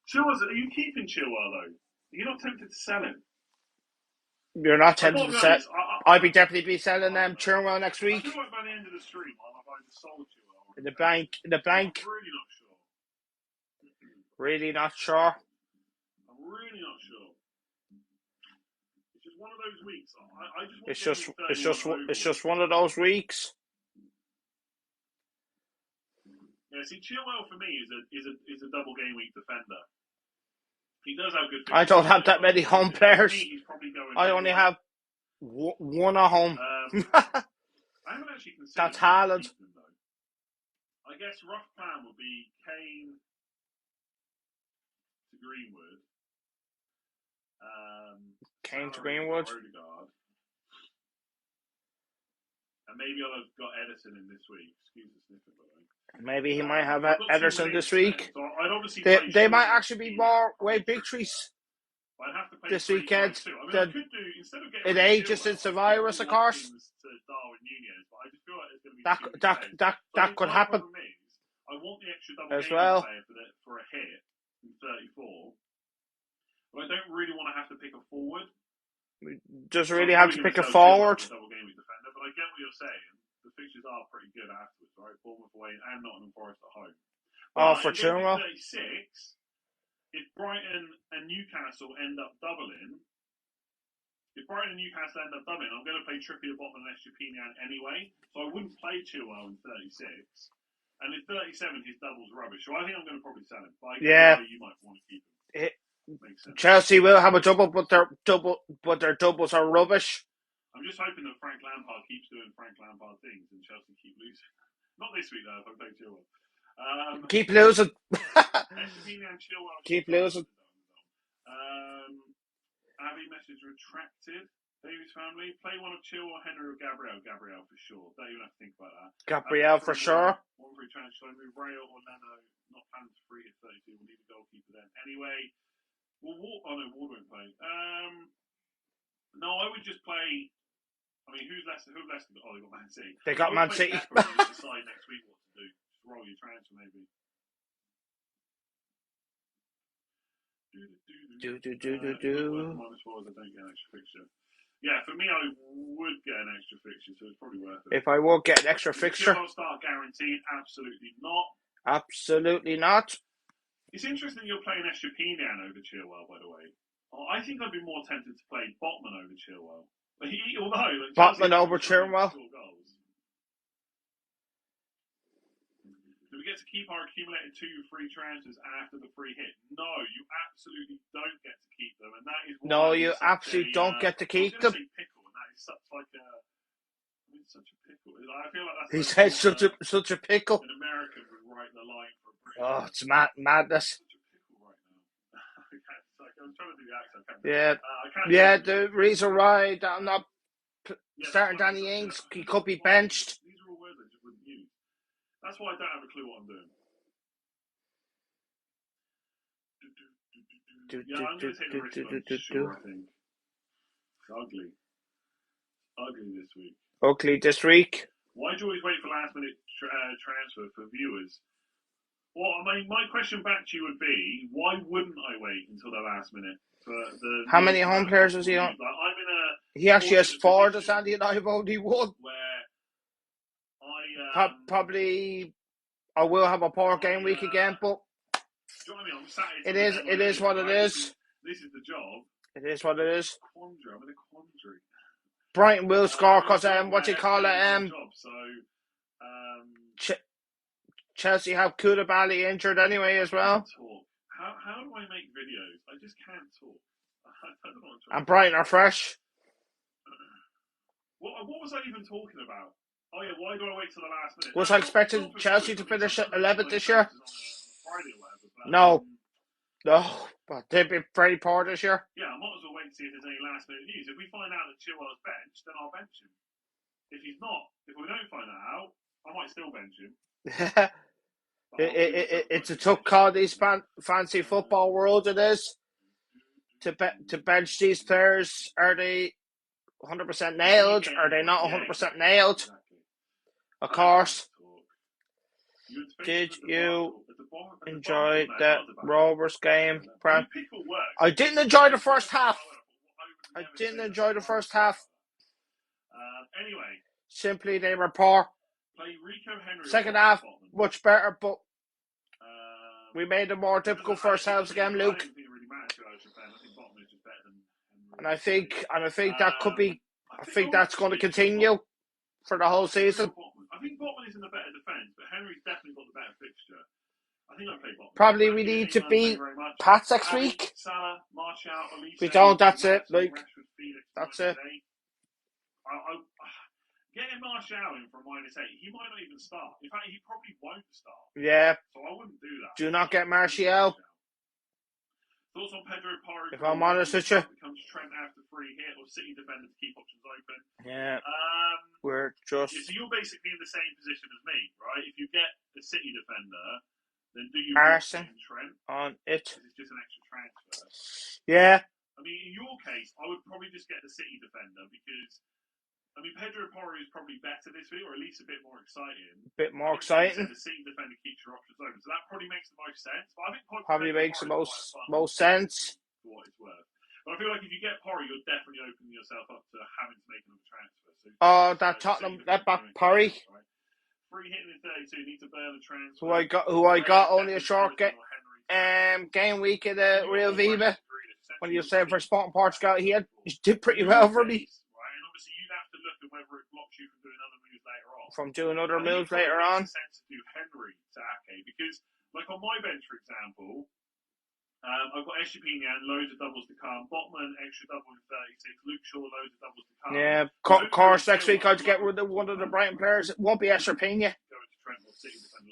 S2: Chilwell's. Are you keeping Chilwell though? Are you not tempted to sell him?
S1: You're not tempted to sell. I'd be definitely be selling them Chilwell next week.
S2: I feel like by the end of the stream, I've either sold Chilwell.
S1: In the bank.
S2: I'm really not sure.
S1: Really not sure.
S2: I'm really not sure. It's just one of those weeks.
S1: It's just one of those weeks.
S2: Yeah, see, Chilwell for me is a double game week defender. He does have good.
S1: I don't have that many home players. I only have one at home.
S2: I haven't actually considered.
S1: That's Haaland.
S2: I guess rough plan would be Kane to Greenwood,
S1: Kane to
S2: Salah
S1: Greenwood.
S2: Odegaard. And maybe I've got Ederson in this week. Excuse the sniffing, by the way.
S1: Maybe he might have
S2: I've got
S1: Ederson this week.
S2: So I'd obviously
S1: They might actually be more way victories
S2: I'd have to play
S1: this weekend.
S2: I could do, instead of getting
S1: It ages since the virus, of course.
S2: to Darwin Nunez, but I just feel like there's going to be
S1: that could happen.
S2: I want the extra double
S1: as
S2: game
S1: well
S2: player for a hit in 34, but I don't really want to have to pick a forward.
S1: Just really have to pick a forward.
S2: Double game defender, but I get what you're saying. The fixtures are pretty good afterwards, right? Bournemouth away and Nottingham Forest at home.
S1: For Chilwell.
S2: 36. If Brighton and Newcastle end up doubling, I'm going to play Trippier, Botman, and Estepinian anyway. So I wouldn't play Chilwell in 36. And in 37, his double's rubbish. So I think I'm going to probably sell him. But I guess you might want to keep him. Makes sense.
S1: Chelsea will have a double, but their doubles are rubbish.
S2: I'm just hoping that Frank Lampard keeps doing Frank Lampard things and Chelsea keep losing. Not this week, though, if I play Chilwell.
S1: Keep losing.
S2: Keep losing. Abby message retracted. Davies family. Play one of Chilwell, Henry, or Gabriel. Gabriel for sure. Don't even have to think about that.
S1: Gabriel for sure.
S2: One free transfer. Move Rayo or Nano. Not planned to free at 32. We'll need a goalkeeper then. Anyway, Ward won't play. No, I would just play. I mean, who's Leicester? Oh, they got Man City.
S1: They got Man City.
S2: Decide next week what to do. Just roll your transfer, maybe. Minus fours, I don't get an extra fixture. Yeah, for me, I would get an extra fixture, so it's probably worth it.
S1: If I would get an extra fixture,
S2: start guaranteed? Absolutely not.
S1: Absolutely not.
S2: It's interesting you're playing Estepinian over Chilwell, by the way. I think I'd be more tempted to play Botman over Chilwell.
S1: Botman over Chilwell.
S2: Do we get to keep our accumulated 2 free transfers after the free hit? No, you absolutely don't get to keep them, and that is why.
S1: No, you absolutely don't get to keep them.
S2: Pickle, and that is such a pickle. I feel like that's.
S1: He said such a pickle.
S2: An American would write the line for a British.
S1: Oh, it's madness.
S2: Such a pickle right now. I'm trying to do the accent.
S1: Yeah, the reason why that I'm not starting Danny Ings, he could be benched.
S2: These are all words I just wouldn't use. That's why I don't have a clue what I'm doing. I'm going to take the risk on sure, I think. It's ugly. Ugly this week.
S1: Ugly this week.
S2: Why do you always wait for last minute transfer for viewers? Well, I mean, my question back to you would be, why wouldn't I wait until the last minute?
S1: How many home players is he on? He actually has 4, does Andy, and I've only 1.
S2: Where
S1: probably I will have a poor game week again, but it is what it is.
S2: This is the job.
S1: It is what it is.
S2: I'm in a quandary.
S1: Brighton will score because Chelsea have Koulibaly injured anyway as well.
S2: How do I make videos? I just can't talk.
S1: And Brighton are fresh.
S2: What was I even talking about? Oh yeah, why do I wait till the last minute?
S1: Was I expecting Chelsea to finish 11th this year? No, but they've been very poor this year.
S2: Yeah, I might as well wait and see if there's any last minute news. If we find out that Chilwell's benched, then I'll bench him. If he's not, if we don't find that out, I might still bench him.
S1: It's a tough call, these fancy football world. It is to bench these players. Are they 100% nailed? Are they not 100% nailed? Exactly. Of course. Did you enjoy that Rovers game, Brad? I didn't enjoy the first half.
S2: Anyway,
S1: simply they were poor. Second half, much better, but we made it more difficult for ourselves again, Luke. And I think that could be. I think that's going to continue for the whole season.
S2: I think Botman is in the better defence, but Henry's definitely got the better fixture. I think I play Botman.
S1: Probably we need to beat Pats next week.
S2: Salah, Martial, Elise,
S1: we don't, that's it, Luke. That's it.
S2: Getting Martial in from -8, he might not even start. In fact, he probably won't start.
S1: Yeah.
S2: So I wouldn't do that.
S1: Do not get Martial.
S2: Thoughts on Pedro Porro?
S1: If I'm honest with you,
S2: Becomes Trent after free hit or City defender to keep options open.
S1: Yeah, we're just.
S2: So you're basically in the same position as me, right? If you get a City defender, then do you
S1: Arson
S2: Trent
S1: on it?
S2: Because it's just an extra transfer.
S1: Yeah.
S2: I mean, in your case, I would probably just get the City defender because, I mean, Pedro Porro is probably better this week, or at least a bit more exciting.
S1: Exciting.
S2: The City defender keeps your options open, so that probably makes the most sense. But I think
S1: probably makes the most sense.
S2: For what it's worth. But I feel like if you get Porro, you're definitely opening yourself up to having to make another transfer. So,
S1: that Tottenham, that back Porro.
S2: Free hitting in 32, need to burn the transfer.
S1: Who I got only a short game week in the Real Viva. When you say for Sporting Portugal, he did pretty well for me.
S2: Right, and obviously you'd have to look at whether it blocks you from doing other moves later on.
S1: From doing other moves later on.
S2: It makes sense to do Henry to Ake because, like on my bench, for example, I've got Estepinian, loads of doubles to come. Botman, extra double in 36. Luke Shaw, loads of doubles to come.
S1: Yeah, of course, next week I'd get rid of one of the Brighton players. It won't be Estepinian.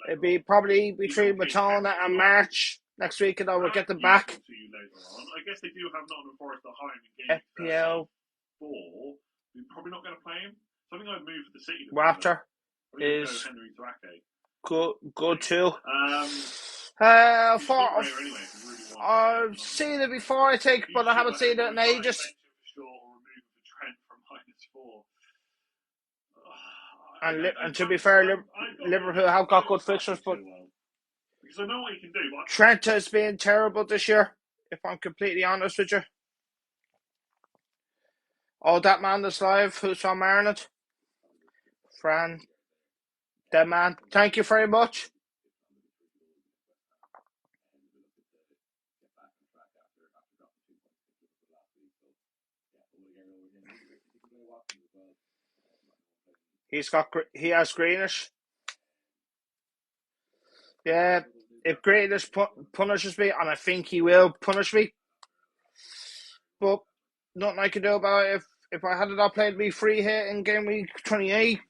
S1: It'd be probably between Matona and March next week, and I will get them back.
S2: I guess they do have Nottingham Forest at home in game
S1: FPL
S2: 4. We're probably not going to play him. So I think I'd move to the City.
S1: Raptor is
S2: Henry to Ake.
S1: Good too. I've seen it before, I think, but I haven't seen it in ages. And to be fair, Liverpool have got good fixtures, but
S2: because I know what he can do. But
S1: Trent has been terrible this year, if I'm completely honest with you. Oh, that man that's live, who's from Ireland? Fran. That man. Thank you very much. He has Greenish. Yeah, if Greenish punishes me, and I think he will punish me, but nothing I can do about it if I had not played me free hit in game week 28.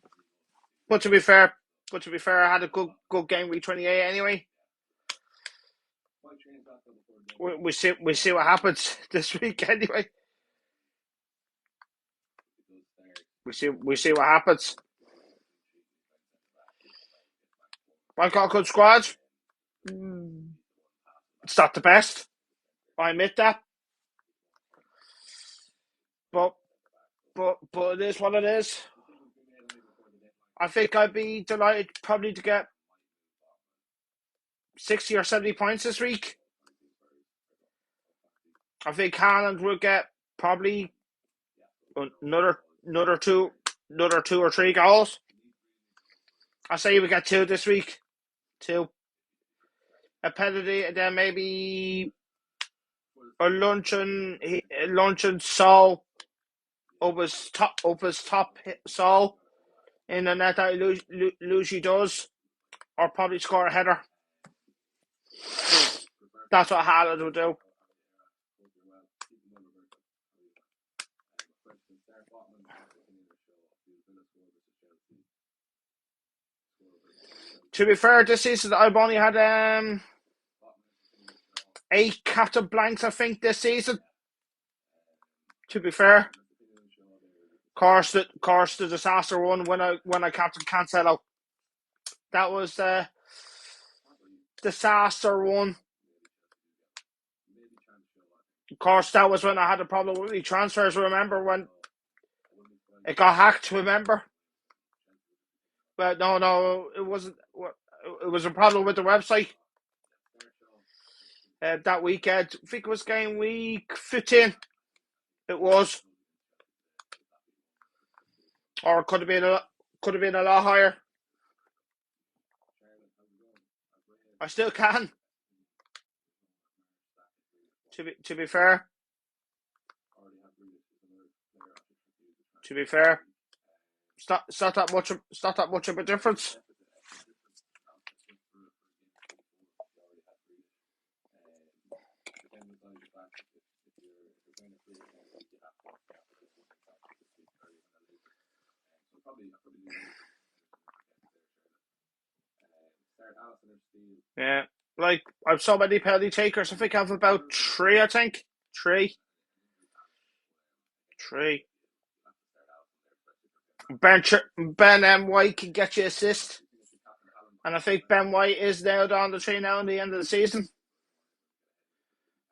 S1: But to be fair, I had a good game week 28 anyway. We see what happens this week anyway. We see what happens. I got a good squad. It's not the best. I admit that. But it is what it is. I think I'd be delighted probably to get 60 or 70 points this week. I think Haaland will get probably another two or three goals. I say we get 2 this week. 2. A penalty, and then maybe a luncheon Saul up his top Saul in the net that Lucy does, or probably score a header. That's what Haaland will do. To be fair, this season I've only had 8 captain blanks, I think, this season. To be fair, course the disaster one when I captained Cancelo. That was the disaster one. Of course, that was when I had a problem with the transfers. Remember when it got hacked? Remember? But no, it wasn't. It was a problem with the website. That weekend, I think it was game week 15. It was, or it could have been a lot higher. I still can. To be fair, it's not that much of a difference. Yeah. Like, I've so many penalty takers. I think I have about three. I think three. Ben White can get you assist, and I think Ben White is nailed on the tree now in the end of the season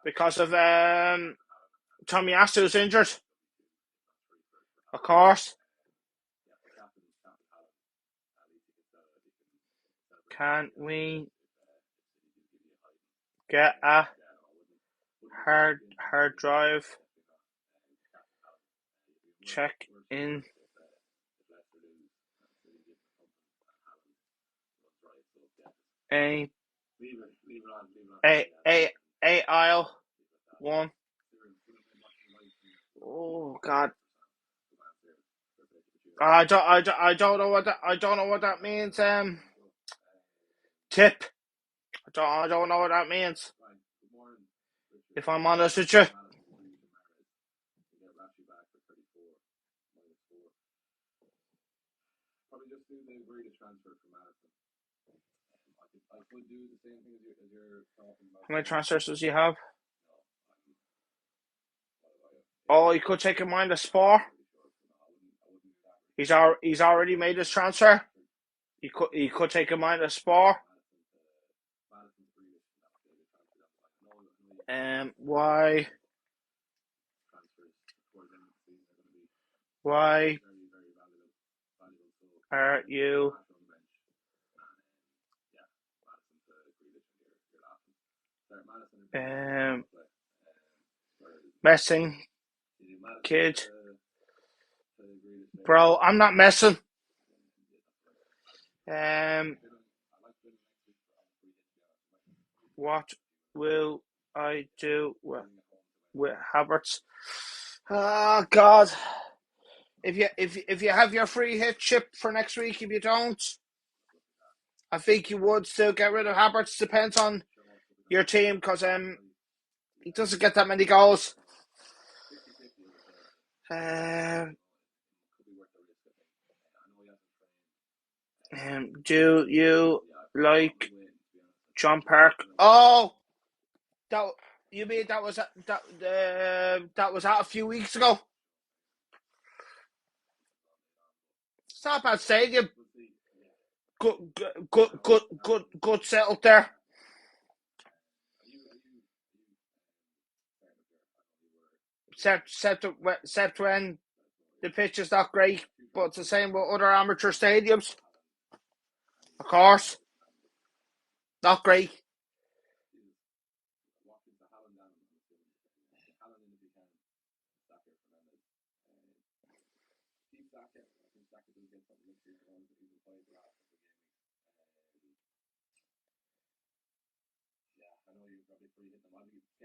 S1: because of Tomiyasu's injured. Of course. Can we get a hard drive check in a aisle one? Oh God. I don't know what that means. Tip. I don't know what that means. If I'm honest with you. How many transfers does he have? Oh, he could take a mind of Spar. He's already made his transfer. He could take a mind of Spar. Why are you messing, kid? Bro, I'm not messing. What will I do with Havertz? Oh God! If you have your free hit chip for next week, if you don't, I think you would still get rid of Havertz. Depends on your team because he doesn't get that many goals. Do you like John Park? Oh, you mean that was out a few weeks ago? It's not a bad stadium. Good settled there. Except when the pitch is not great, but it's the same with other amateur stadiums. Of course, not great.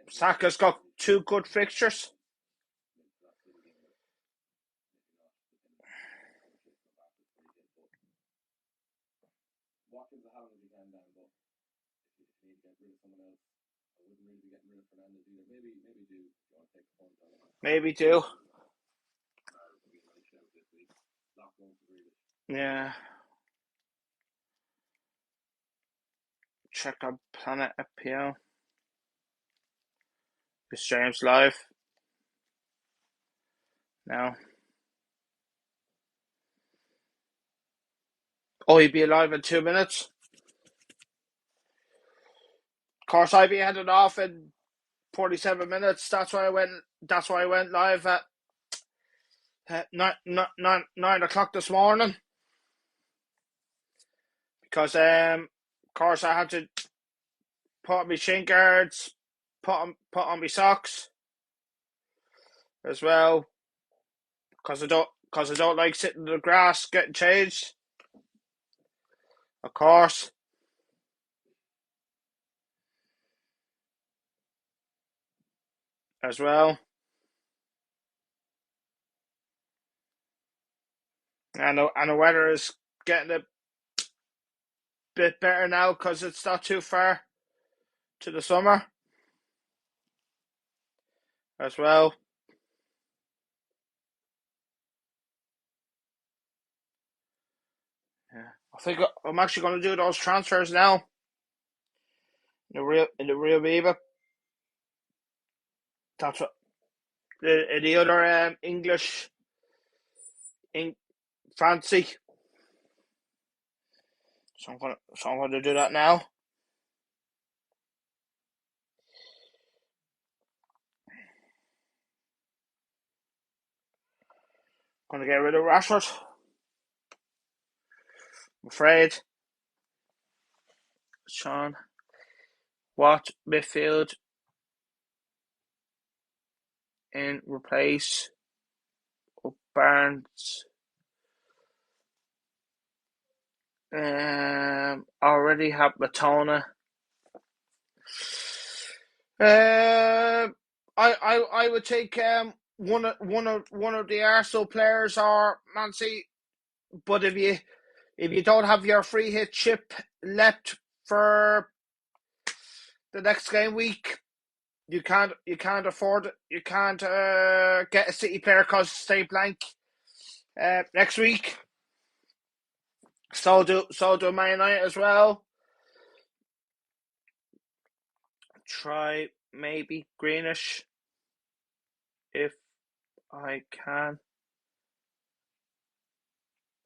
S1: Saka's got two good fixtures. Maybe do. Yeah. Check out Planet FPL. This stream's live now. Oh, he'd be live in 2 minutes. Of course, I'd be heading off in 47 minutes. That's why I went live at 9 o'clock this morning. Because of course I had to put on my shin guards, put on my socks as well. Because I don't like sitting in the grass getting changed. Of course. As well. And the weather is getting a bit better now because it's not too far to the summer as well. Yeah. I think I'm actually going to do those transfers now. in the real Viva. That's what the other English in fancy. So I'm gonna do that now. Gonna get rid of Rashford. I'm afraid. Sean. What midfield in replace of Barnes? Already have Matona. I would take one of the Arsenal players or Man City. But if you don't have your free hit chip left for the next game week, you can't afford it. You can't get a City player because stay blank next week. So do Man United as well. Try maybe Greenish if I can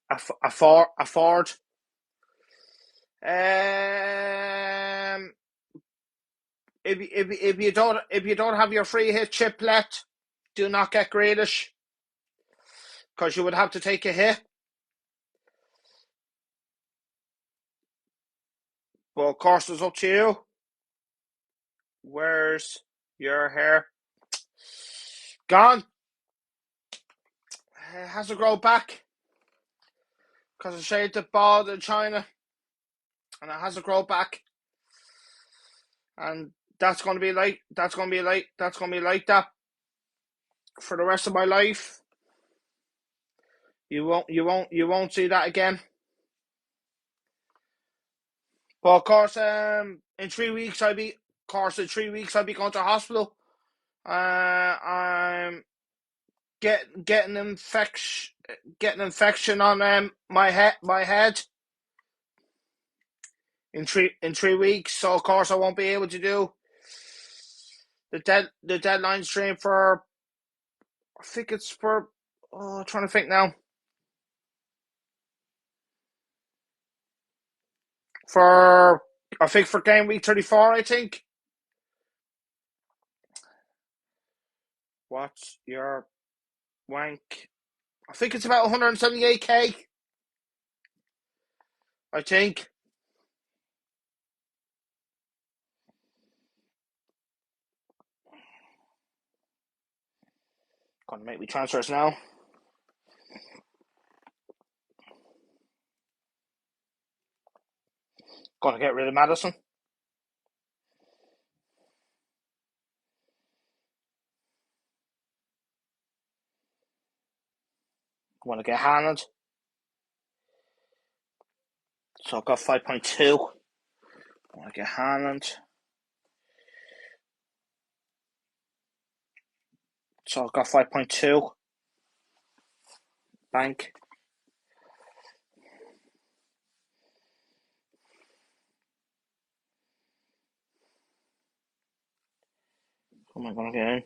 S1: afford. If you don't have your free hit chip left, do not get Greenish because you would have to take a hit. But of course, it's up to you. Where's your hair? Gone. It has to grow back because I shaved it bald in China, and it has to grow back, and that's gonna be like that for the rest of my life. You won't see that again. But of course, in 3 weeks I'll be going to hospital. I'm getting infection on my head in 3 weeks. So of course I won't be able to do the deadline stream for. I think it's for. Oh, I'm trying to think now. For game week 34, I think. What's your wank? I think it's about 178k. I think. Gonna make me transfers now. Gonna get rid of Madison. Want to get Haaland. So I've got 5.2. Want to get Haaland. So I've got 5.2. Bank. Who am I going to get in?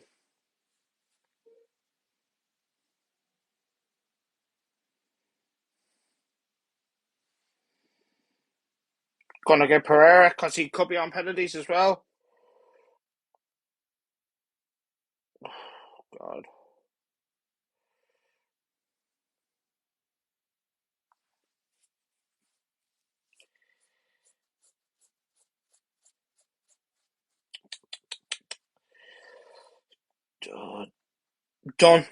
S1: Going to get Pereira because he could be on penalties as well. God. Done.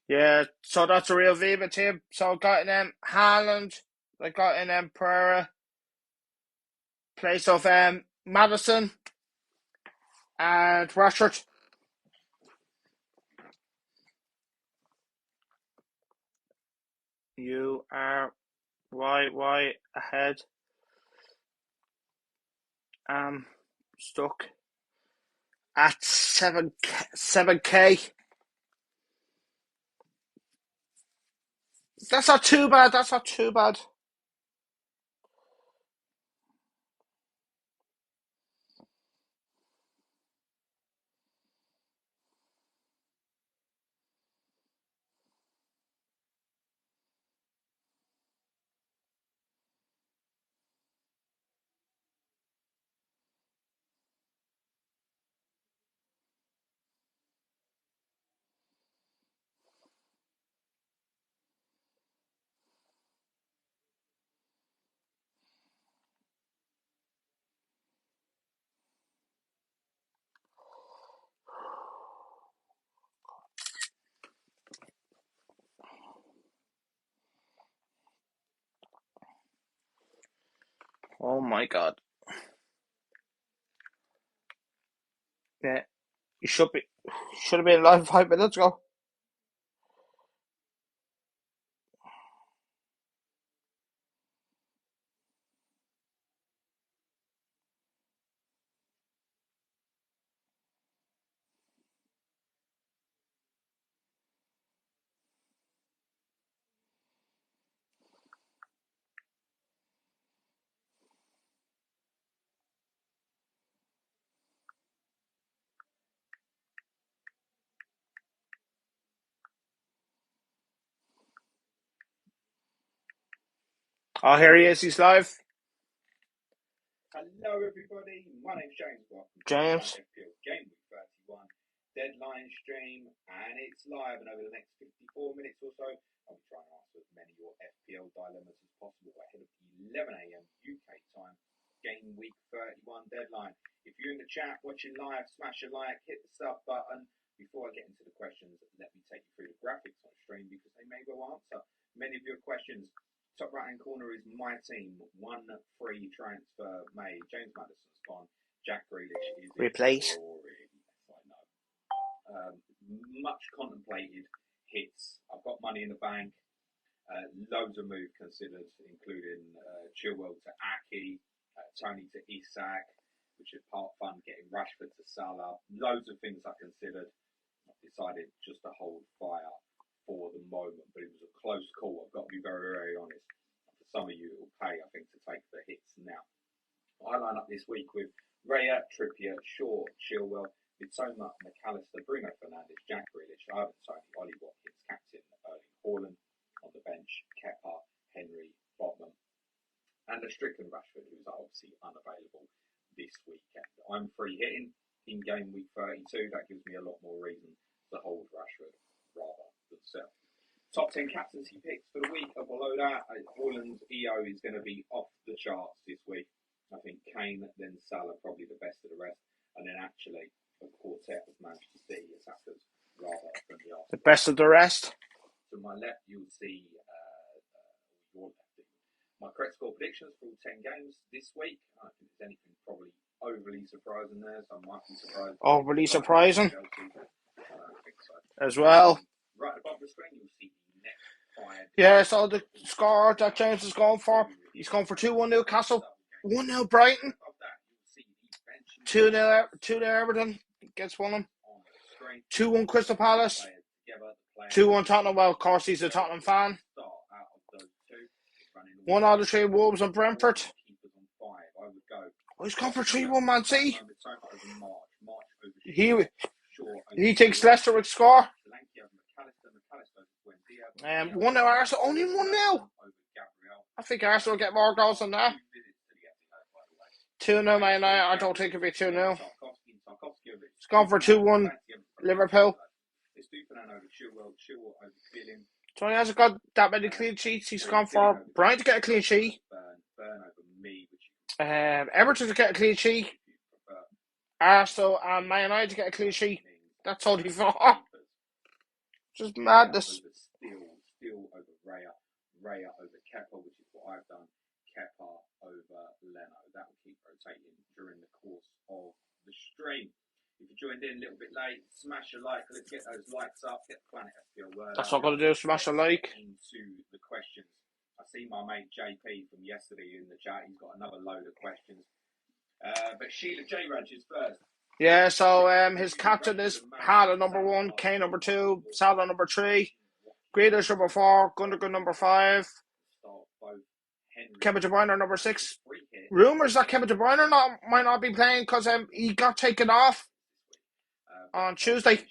S1: Yeah, so that's a real Viva team. So I got in Haaland, I got in Pereira, place of Madison and Rashford. You are why ahead. Stuck at 7k. That's not too bad. That's not too bad. Oh my god. Yeah, you should have been live 5 minutes ago. Oh, here he is. He's live.
S3: Hello, everybody. My name's James. Welcome to
S1: James.
S3: FPL Game Week 31 deadline stream, and it's live. And over the next 54 minutes or so, I'll be trying to answer as many of your FPL dilemmas as possible ahead of the 11 a.m. UK time Game Week 31 deadline. If you're in the chat watching live, smash a like, hit the sub button. Before I get into the questions, let me take you through the graphics on stream because they may well answer many of your questions. Top right hand corner is my team. One free transfer made. James Maddison's gone. Jack Grealish is
S1: Replace.
S3: Much contemplated hits. I've got money in the bank. Loads of moves considered, including Chilwell to Aki, Tony to Isak, which is part fun, getting Rashford to Salah. Loads of things I considered. I've decided just to hold fire for the moment, but it was a close call. I've got to be very, very honest. For some of you, it will pay, I think, to take the hits now. I line up this week with Raya, Trippier, Shaw, Chilwell, Mitoma, McAllister, Bruno Fernandes, Jack Grealish, Ivan Toney, Ollie Watkins, captain Erling Haaland on the bench, Kepa, Henry, Botman, and a Strickland Rashford, who's obviously unavailable this weekend. I'm free hitting in game week 32. That gives me a lot more reason to hold Rashford rather than sell. Top 10 captaincy picks for the week are below that. Haaland's EO is going to be off the charts this week. I think Kane, then Salah, probably the best of the rest. And then actually, a quartet of Manchester City attackers rather than the Arsenal.
S1: The best of the rest.
S3: To my left, you'll see your left. My correct score predictions for all 10 games this week. I don't think there's anything probably overly surprising there, so I might be surprised.
S1: Overly surprising.
S3: I don't think so.
S1: As well.
S3: Right above the screen, you'll see the next 5.
S1: Yeah, so the score that James is going for, he's going for 2-1 Newcastle, 1-0 Brighton, 2-0 Everton against Fulham, 2-1 Crystal Palace, 2-1 Tottenham. Well, of course, he's a Tottenham fan. 1-3 Wolves and Brentford. Oh, he's gone for 3-1 Man City. He thinks Leicester would score. 1-0 Arsenal, only 1-0. I think Arsenal will get more goals than that. 2-0 Man United, I don't think it'll be 2-0. It's gone for 2-1 Liverpool. So he hasn't got that many clean sheets. He's gone for Brian to get a clean sheet. Everton to get a clean sheet. Arsenal and Man United to get a clean sheet. That's all he's for. Just madness.
S3: Still over Raya over Kepa, which is what I've done. Kepa over Leno. That will keep rotating during the course of the stream. If you joined in a little bit late, smash a like. Let's get those likes up. Get the Planet FPL word.
S1: That's what I'm going to do, smash a like.
S3: Into the questions. I see my mate JP from yesterday in the chat. He's got another load of questions. But Sheila J. Raj is first.
S1: Yeah, so his captain is Haaland number 1, Kane number 2, Salah number 3, Grealish number 4, Gundogan number 5,
S3: Start both Henry
S1: Kevin De Bruyne number 6.
S3: free hit
S1: Rumours that Kevin De Bruyne might not be playing because he got taken off on Tuesday.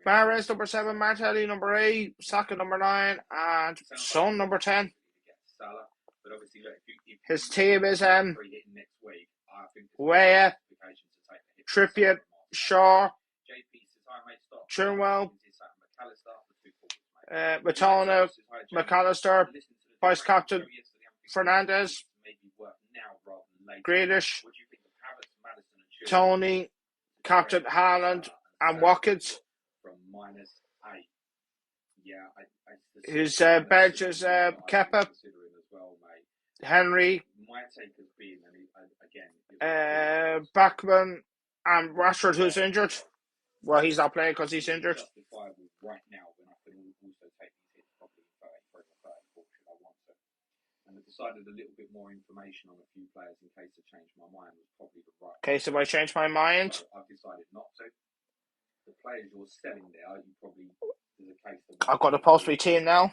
S1: Mahrez number 7, Martinelli number 8, Saka number 9, and Son number 10.
S3: But obviously, look,
S1: His team is
S3: free hitting next week, I think it's
S1: Weah,
S3: justification to take the hit.
S1: Trippier, Shaw,
S3: JP says, hi, mate, stop.
S1: Chilwell,
S3: McAllister, the 2 forwards, mate.
S1: Matona,
S3: Says, hi, James.
S1: McAllister,
S3: Listen to the
S1: Vice
S3: direct
S1: Captain,
S3: show yesterday. I think
S1: Fernandes,
S3: maybe work now rather than later.
S1: Grealish,
S3: What do you think of Havertz, Maddison, and Chilwell?
S1: Tony, Captain Haaland, and Watkins.
S3: From -8. Yeah,
S1: His bench is Kepa,
S3: considering as well, mate.
S1: Henry,
S3: My take has been, and again,
S1: Bachmann, and Rashford, who's injured. Well, he's not playing because he's injured.
S3: justifiable right now when I can also take these hits probably in 33 or 34 should I want to. And I decided a little bit more information on a few players in case I changed my mind was probably the right.
S1: In case if I change my mind.
S3: So I've decided not to. The players you're selling there, you probably there's a case that
S1: I've got a post-free team now.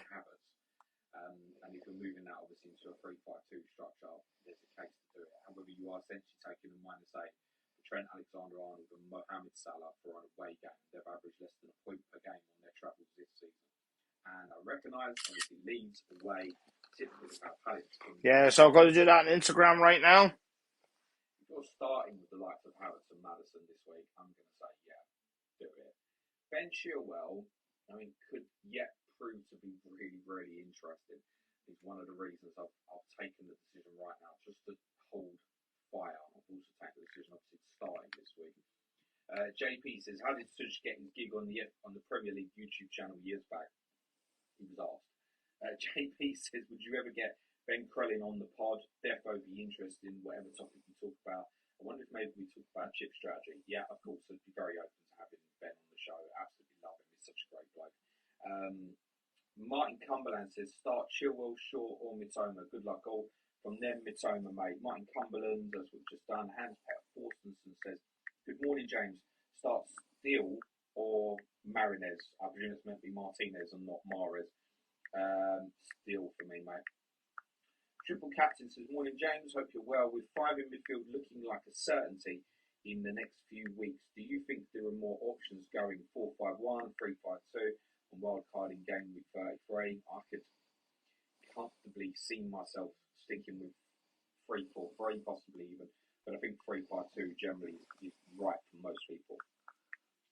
S3: And if you're moving that obviously into a 3-5-2 structure, there's a case to do it. However, you are essentially taking a -8. Trent Alexander-Arnold and Mohamed Salah for an away game. They've averaged less than a point per game on their travels this season. And I recognise, obviously, Leeds away, typically about Palace.
S1: Yeah, so I'm going to do that on Instagram right now.
S3: If you're starting with the likes of Havertz and Maddison this week, I'm going to say, yeah, do it. Ben Chilwell, could yet prove to be really, really interesting. It's one of the reasons I've taken the decision right now, just to hold fire. I've also taken the decision, obviously, to starting this week. JP says, how did Sush get his gig on the Premier League YouTube channel years back? He was asked. JP says, would you ever get Ben Crellin on the pod? Defo be interested in whatever topic you talk about. I wonder if maybe we talk about chip strategy. Yeah, of course, I'd be very open to having Ben on the show. Absolutely love him. He's such a great bloke. Martin Cumberland says, start Chilwell, Shaw or Mitoma. Good luck all. From them, Mitoma, mate. Martin Cumberland, as we've just done. Hans Petter Forstenson says, good morning, James. Start Steele or Marinez. I presume it's meant to be Martinez and not Mahrez. Steele for me, mate. Triple Captain says, morning, James. Hope you're well. With 5 in midfield looking like a certainty in the next few weeks, do you think there are more options going 4-5-1, 3-5-2, and wildcarding game week 33? I could comfortably see myself sticking with 3-4-3, possibly even, but I think 3-5-2 generally is right for most people.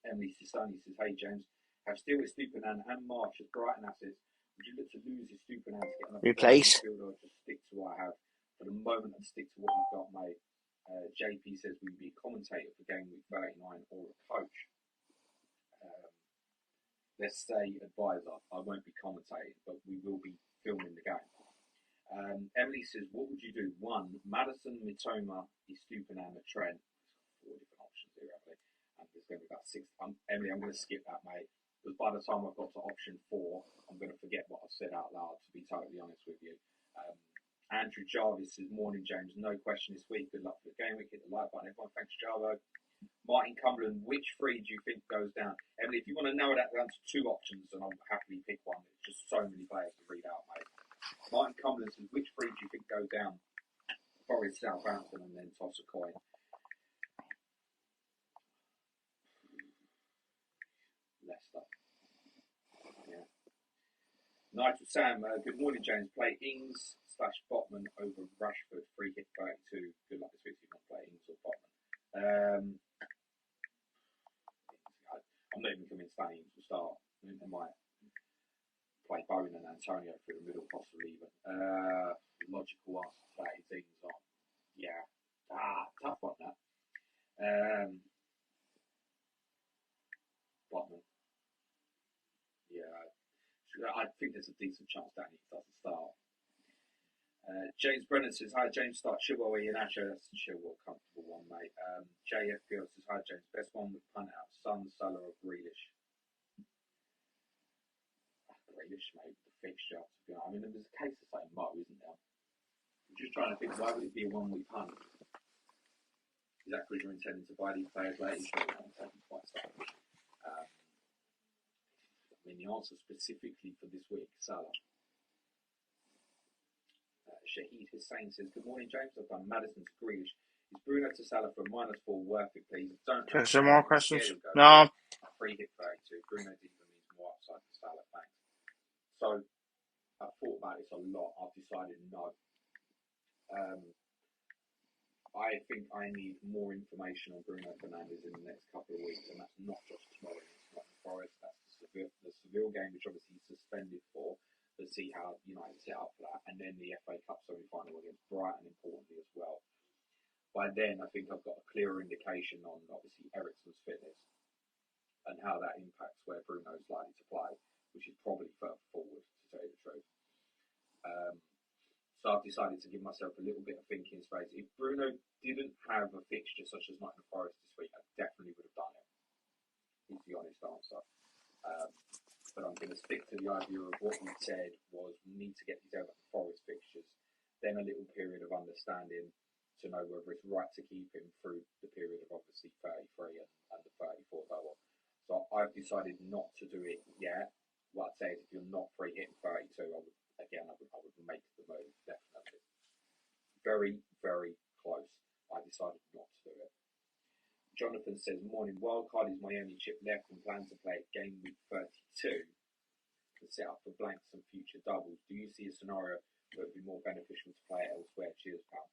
S3: Emily Sistani says, hey James, have Steele, Stupinan and Marsh as Brighton assets. Would you look to lose your Stupinan to get another
S1: replace
S3: midfielder or just stick to what I have? For the moment, I'd stick to what you've got, mate. JP says, will you be a commentator for game week 39 or a coach? Let's say advisor. I won't be commentating, but we will be filming the game. Emily says, what would you do? 1, Maddison, Mitoma, Stupinan, and Trent. 4 different options here, Emily. And there's going to be about 6. Emily, I'm going to skip that, mate. Because by the time I've got to option 4, I'm going to forget what I've said out loud, to be totally honest with you. Andrew Jarvis says, morning, James. No question this week. Good luck for the game week. Hit the like button, everyone. Thanks, Jarvo. Martin Cumberland, which 3 do you think goes down? Emily, if you want to narrow that down to 2 options, then I'll happily pick one. There's just so many players to read out, mate. Martin Cumberland says, which 3 do you think go down? Forest, Southampton, and then toss a coin. Leicester. Yeah. Nigel Sam, good morning, James. Play Ings/Botman over Rashford. Free hit 32. Good luck this week if you want to play Ings or Botman. I'm not even convinced that Ings will start. I might play Bowen and Antonio through the middle, possibly even. Logical answer to that is Ings on. Yeah. Tough one, that. Botman. Yeah. I think there's a decent chance that he doesn't start. James Brennan says, hi James, start Chilwell and Asher. That's a Chilwell comfortable one, mate. JFPL says, hi James, best one with punt out, Son, Salah or Grealish. Grealish, mate, the fixture. I mean, there's a case of saying Mo, isn't there? I'm just trying to think, why would it be a 1 week punt? Is that because you're intending to buy these players later? Quite selfish. mean, the answer specifically for this week, Salah. Shahid Hussain says, good morning, James. I've done Maddison to Grealish. Is Bruno to Salah for a -4 worth it, please? Don't
S1: There's some more questions.
S3: There you go.
S1: No.
S3: A free hit 32. Bruno even means more upside to Salah, thanks. So, I've thought about this a lot. I've decided no. I think I need more information on Bruno Fernandes in the next couple of weeks, and that's not just tomorrow against Nottingham Forest. That's the Seville game, which obviously he's suspended for. To see how United set up for that, and then the FA Cup semi-final against Brighton, importantly as well. By then, I think I've got a clearer indication on obviously Eriksen's fitness and how that impacts where Bruno's likely to play, which is probably further forward, to tell you the truth. So I've decided to give myself a little bit of thinking space. If Bruno didn't have a fixture such as Nottingham Forest this week, I definitely would have done it. Is the honest answer. But I'm going to stick to the idea of what we said was we need to get these Everton Forest fixtures, then a little period of understanding to know whether it's right to keep him through the period of obviously 33 and the 34 double. So I've decided not to do it yet. What I'd say is if you're not free hitting 32, I would make the move, definitely. Very, very close. I decided not to do it. Jonathan says, morning, wildcard is my only chip left and plan to play at game week 32 to set up for blanks and future doubles. Do you see a scenario where it would be more beneficial to play elsewhere? Cheers, pal.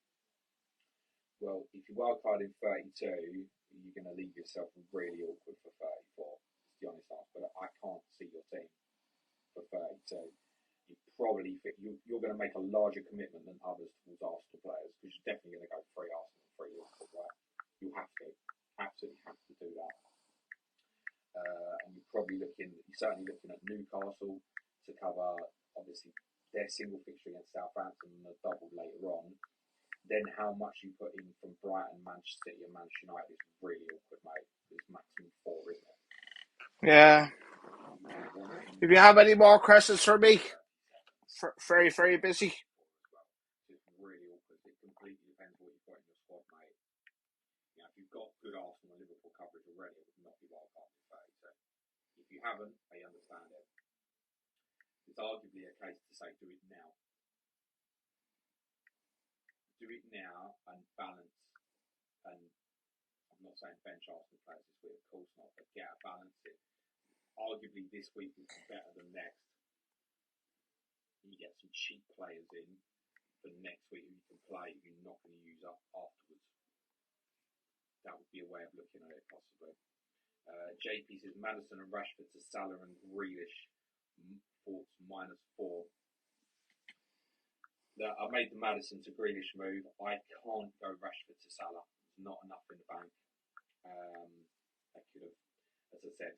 S3: Well, if you wildcard in 32, you're going to leave yourself really awkward for 34. It's the honest answer, but I can't see your team for 32. You're going to make a larger commitment than others towards Arsenal players because you're definitely going to go 3 Arsenal and 3 Liverpool, right? You have to. Absolutely have to do that. And you're certainly looking at Newcastle to cover, obviously, their single fixture against Southampton and a double later on. Then how much you put in from Brighton, Manchester City and Manchester United is really awkward, mate. It's maximum 4, isn't it?
S1: Yeah. If you have any more questions for me, very, very busy.
S3: It's really awkward. It completely depends what you've got in your squad, mate. You know, if you've got good Arsenal and Liverpool coverage already, it would not be wildcard in 32. If you haven't, I understand it. It's arguably a case to say do it now. Do it now and balance. And I'm not saying bench Arsenal players this week, of course not, but get a balance it. Arguably this week would be better than next. You get some cheap players in for next week who you can play who you're not going to use up afterwards. That would be a way of looking at it, possibly. JP says Maddison and Rashford to Salah and Grealish, thoughts -4. I made the Maddison to Grealish move. I can't go Rashford to Salah. There's not enough in the bank. I could have, as I said,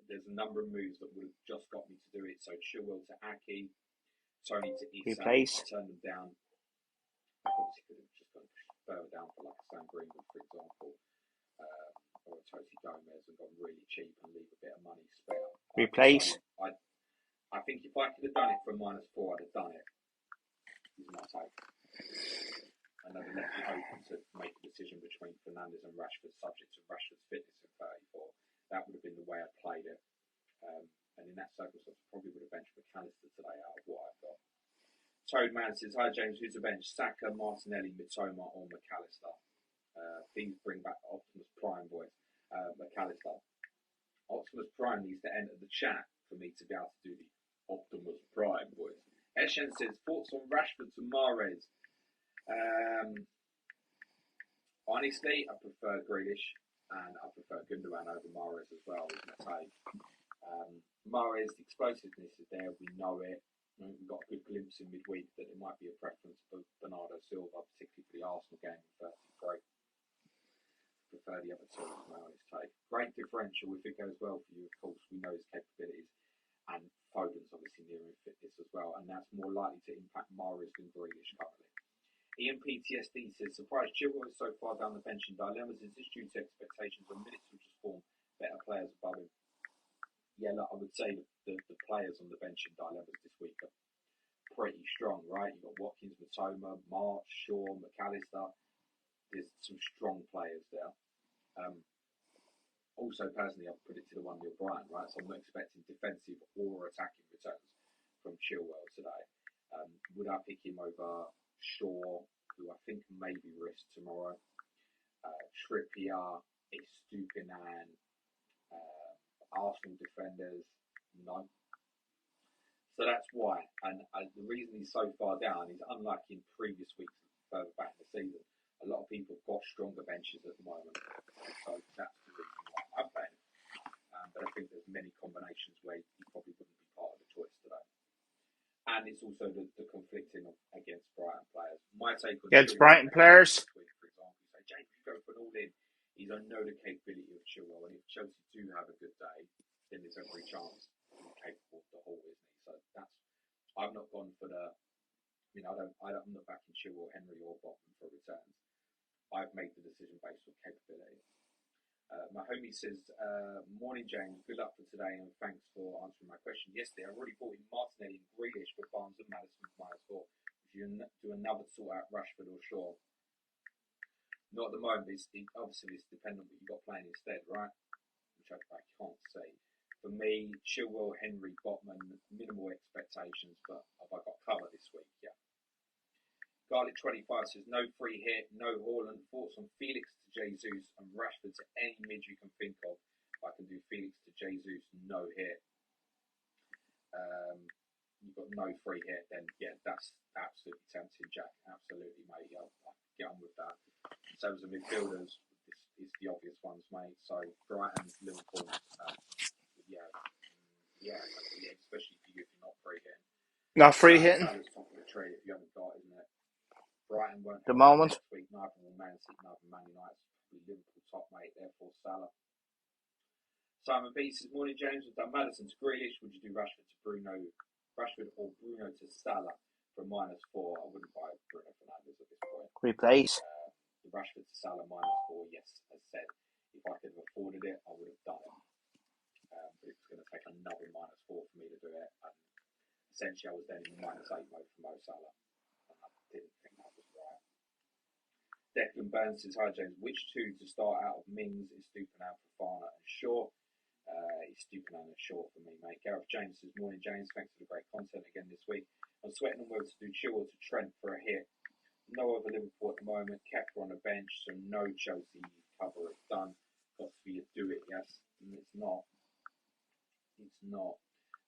S3: there's a number of moves that would have just got me to do it. So Chilwell to Ake, Tony to Isak. I turned them down. I obviously could have just gone further down for like Sam Greenwood, for example. Or Tosi Gomez and got really cheap and leave a bit of money spare.
S1: Replace.
S3: I think if I could have done it for -4, I'd have done it. Is my take. And I'd have left it open to make a decision between Fernandes and Rashford, subject to Rashford's fitness in 34. That would have been the way I played it. And in that circumstance, I probably would have benched McAllister today out of what I've got. Toadman says, hi James, who's the bench? Saka, Martinelli, Mitoma or McAllister? Please bring back Optimus Prime voice. McAllister. Optimus Prime needs to enter the chat for me to be able to do the Optimus Prime voice. Eshen says, thoughts on Rashford to Mahrez? Honestly, I prefer Grealish and I prefer Gundogan over Mahrez as well, is my take. Mahrez, the explosiveness is there, we know it. We've got a good glimpse in midweek that it might be a preference for Bernardo Silva, particularly for the Arsenal game in 33. Prefer the other two, is my honest take. Great differential if it goes well for you, of course. We know his capabilities. And Foden's obviously nearing fitness as well, and that's more likely to impact Mahrez than Grealish currently. Ian PTSD says, surprised Chilwell is so far down the bench in dilemmas. Is this due to expectations or minutes which has formed better players above him? Yeah, look, I would say the players on the bench in dilemmas this week are pretty strong, right? You've got Watkins, Mitoma, March, Shaw, McAllister. There's some strong players there. Also, personally, I've predicted a 1-0 Brighton, right? So I'm not expecting defensive or attacking returns from Chilwell today. Would I pick him over Shaw, who I think may be risked tomorrow? Trippier, Estupinan, Arsenal defenders, no. So that's why. And the reason he's so far down is unlike in previous weeks further back in the season. A lot of people have got stronger benches at the moment. So that's the reason why I'm playing him. But I think there's many combinations where he probably wouldn't be part of the choice today. And it's also the conflicting against Brighton players. My take on
S1: Against
S3: Chilwell
S1: Brighton players.
S3: Week, for example, say James, you go for an all-in. He's I know the capability of Chilwell, and if Chelsea do have a good day, then there's every chance he's capable of the whole, isn't he? So that's. I've not gone for the. I'm not backing Chilwell, Henry, or Botman for returns. I've made the decision based on capability. My homie says, morning James, good luck for today and thanks for answering my question. Yesterday I already bought in Martinelli and Grealish for Barnes and Madison -4. If you do another sort out Rashford or Shaw, not at the moment. Obviously it's dependent on what you've got playing instead, right? Which I can't say. For me, Chilwell, Henry, Botman, minimal expectations, but have I got cover this week? Yeah. Garlic25 says, no free hit, no Haaland. Thoughts on Felix to Jesus and Rashford to any mid you can think of. I can do Felix to Jesus, no hit. You've got no free hit, then yeah, that's absolutely tempting, Jack. Absolutely, mate. I'll get on with that. In terms of midfielders, this is the obvious ones, mate. So Brighton, Liverpool, especially if you're not free hitting.
S1: Not free hitting.
S3: Salah's top of the tree if you haven't got, isn't it? Brighton won't
S1: the moment.
S3: Next week, neither will Man City, neither Man United. Liverpool top, mate. Therefore, Salah. Simon B says, morning, James. We've done Madison to Grealish. Would you do Rashford or Bruno to Salah for -4? I wouldn't buy Bruno Fernandes at this point.
S1: Replace.
S3: The Rashford to Salah -4, yes, as said. If I could have afforded it, I would have done it. But it was going to take another -4 for me to do it. And essentially, I was then in -8 mode for Mo Salah. And I didn't think that was right. Declan Burns says, hi James, which two to start out of Mings is Stupinan, Fofana and Shaw? It's Stupinan and Shaw for me, mate. Gareth James says, morning James, thanks for the great content again this week. I'm sweating on whether to do Chilwell to Trent for a hit. No other Liverpool at the moment. Kepa on the bench, so no Chelsea cover is done. Got to be a do it, yes. And it's not.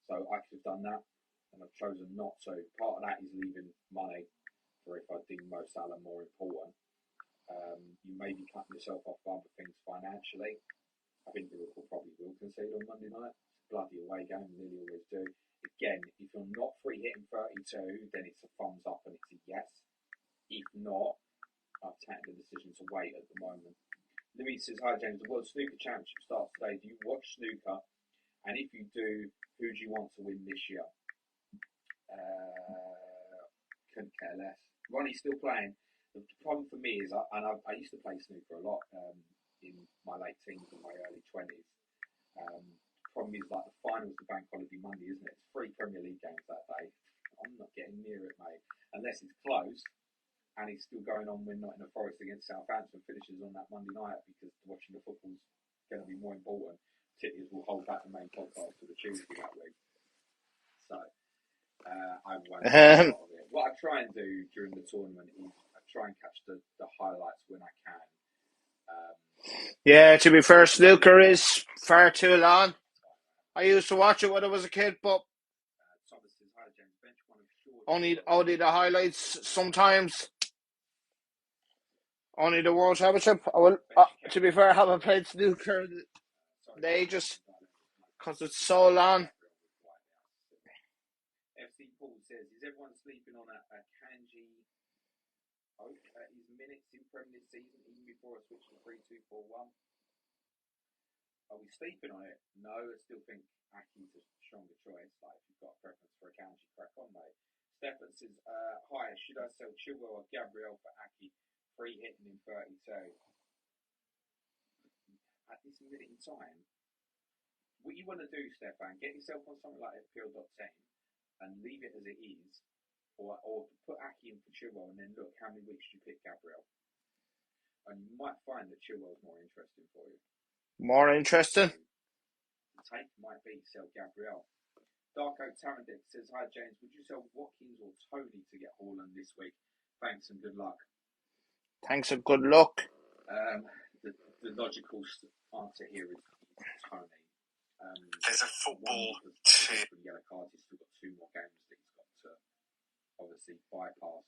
S3: So I could have done that, and I've chosen not to. Part of that is leaving money for if I deem Mo Salah more important. You may be cutting yourself off by other things financially. I think Liverpool probably will concede on Monday night. It's a bloody away game, nearly always do. Again, if you're not free hitting 32, then it's a thumbs up and it's a yes. If not, I've taken the decision to wait at the moment. Louis says, hi James, the World Snooker Championship starts today. Do you watch snooker? And if you do, who do you want to win this year? Couldn't care less. Ronnie's still playing. The problem for me is, I used to play snooker a lot in my late teens and my early 20s. The problem is, like, the finals of Bank Holiday Monday, isn't it? It's 3 Premier League games that day. I'm not getting near it, mate. Unless it's close and it's still going on when Nottingham Forest against Southampton finishes on that Monday night, because watching the football's going to be more important. Particularly as we'll hold back the main podcast to the Tuesday that week. So, I won't do it. What I try and do during the tournament is I try and catch the highlights when I can.
S1: Yeah, to be fair, snooker is far too long. I used to watch it when I was a kid, but
S3: Thomas says, hi James, bench one of short.
S1: only the highlights sometimes. Only the World Championship. I will, to be fair, I haven't played snooker in ages because it's so long.
S3: FC Paul says, is everyone sleeping on a Kanji his minutes in Premier League season even before I switch to 3-2-4-1? Are we sleeping on it? No, I still think Aki's a stronger choice. Like, if you've got a preference for a Kanji, crack on, mate. Stefan says, hi, should I sell Chilwell or Gabriel for Aki? Free hitting in 32. At this minute in time, what you want to do, Stefan, get yourself on something like FPL.10 and leave it as it is, or put Aki in for Chilwell and then look how many weeks you pick Gabriel. And you might find that Chilwell's more interesting for you.
S1: More interesting.
S3: The take might be sell Gabriel. Darko Tarandek says, hi James, would you sell Watkins or Tony to get Haaland this week? Thanks and good luck.
S1: Thanks and good luck.
S3: The logical answer here is Tony.
S4: There's a football
S3: team. Yellow cards, he's still got 2 more games that he's got to obviously bypass.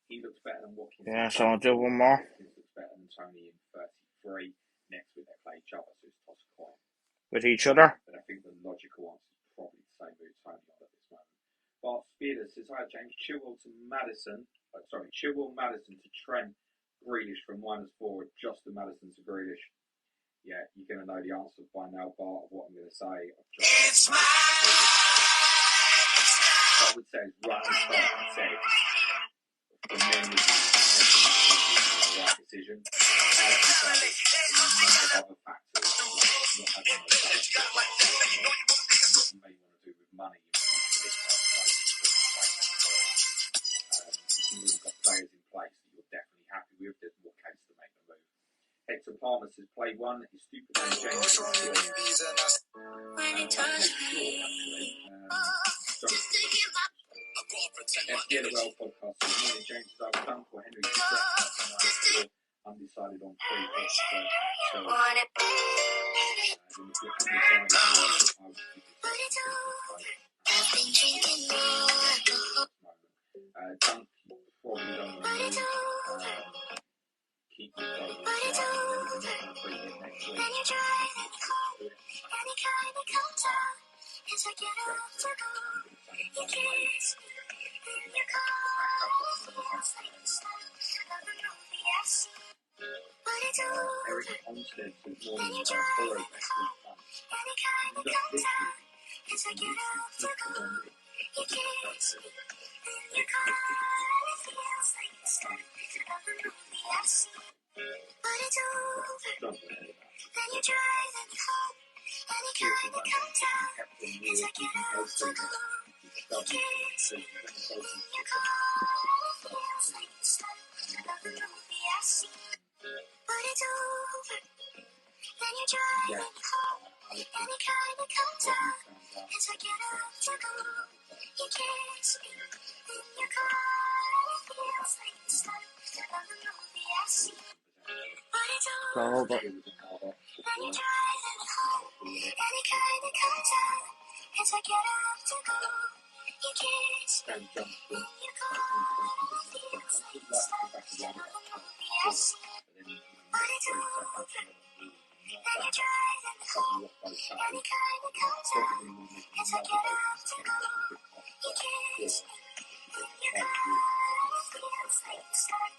S3: He looks better than Watkins.
S1: Yeah, so I'll do one more.
S3: Watkins looks better than Tony in 33. Next week they play each other, so it's toss a coin.
S1: With each other?
S3: But I think the logical answer is probably the same with Tony on at this moment. Bart Spears says, hi James, Chilwell to Madison. Chilwell, Madison to Trent, Grealish from -4, Justin Madison to Grealish. Yeah, you're going to know the answer by now, Bart, of what I'm going to say.
S4: It's my
S3: I would say it's right and start and say the men would be the right decision. I would say a number of other factors, not having the what you may want to do with money in this you've got players in place that you're definitely happy with, there's more case to make the move. Hector Palmer says, play one, is stupid and James. FPLOL podcast. Good morning, James. I was done for Henry. Undecided on 3 bets. Dunk probably don't want to keep the Eric Olmsted this morning borrowed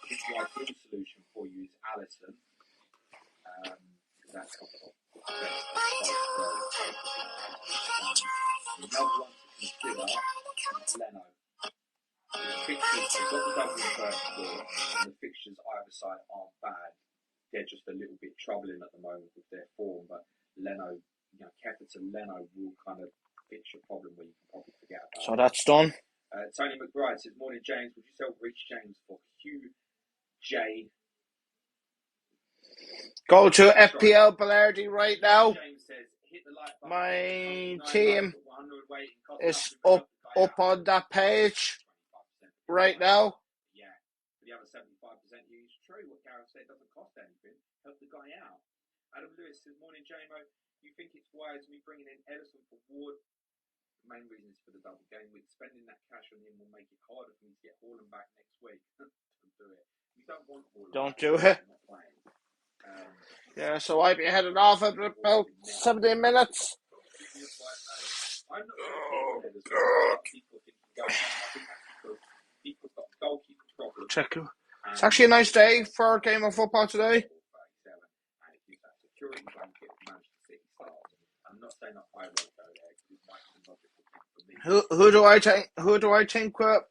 S3: The ideal solution for you is Allison. That's another one to consider Leno. The fixtures, they've got the double in first four, and the fixtures either side aren't bad. They're just a little bit troubling at the moment with their form, but Leno, Kepa to Leno will kind of fix your problem where you can probably forget about it.
S1: So that's done.
S3: Tony McBride says, morning James, would you sell Rich James for QJ?
S1: Go to FPL Ballardy right now.
S3: James says, hit the like button.
S1: My team is up on that page right now.
S3: Yeah, the other 75% use true. What Gareth said doesn't cost anything. Help the guy out. Adam Lewis says, morning JMO, you think it's wise me bringing in Ederson for Ward? The main reason is for the double game. With spending that cash on him will make it harder for me to get Haaland back next week. Don't do it. You don't want Haaland.
S1: Don't do it. Yeah, so I'll be heading off in about 17 minutes.
S3: I'm not sure people think I think that's because people got goalkeeper problems.
S1: Check. It's actually a nice day for a game of football today. I'm not saying I won't go there because it might be logical for me. Who do I think? Who do I think will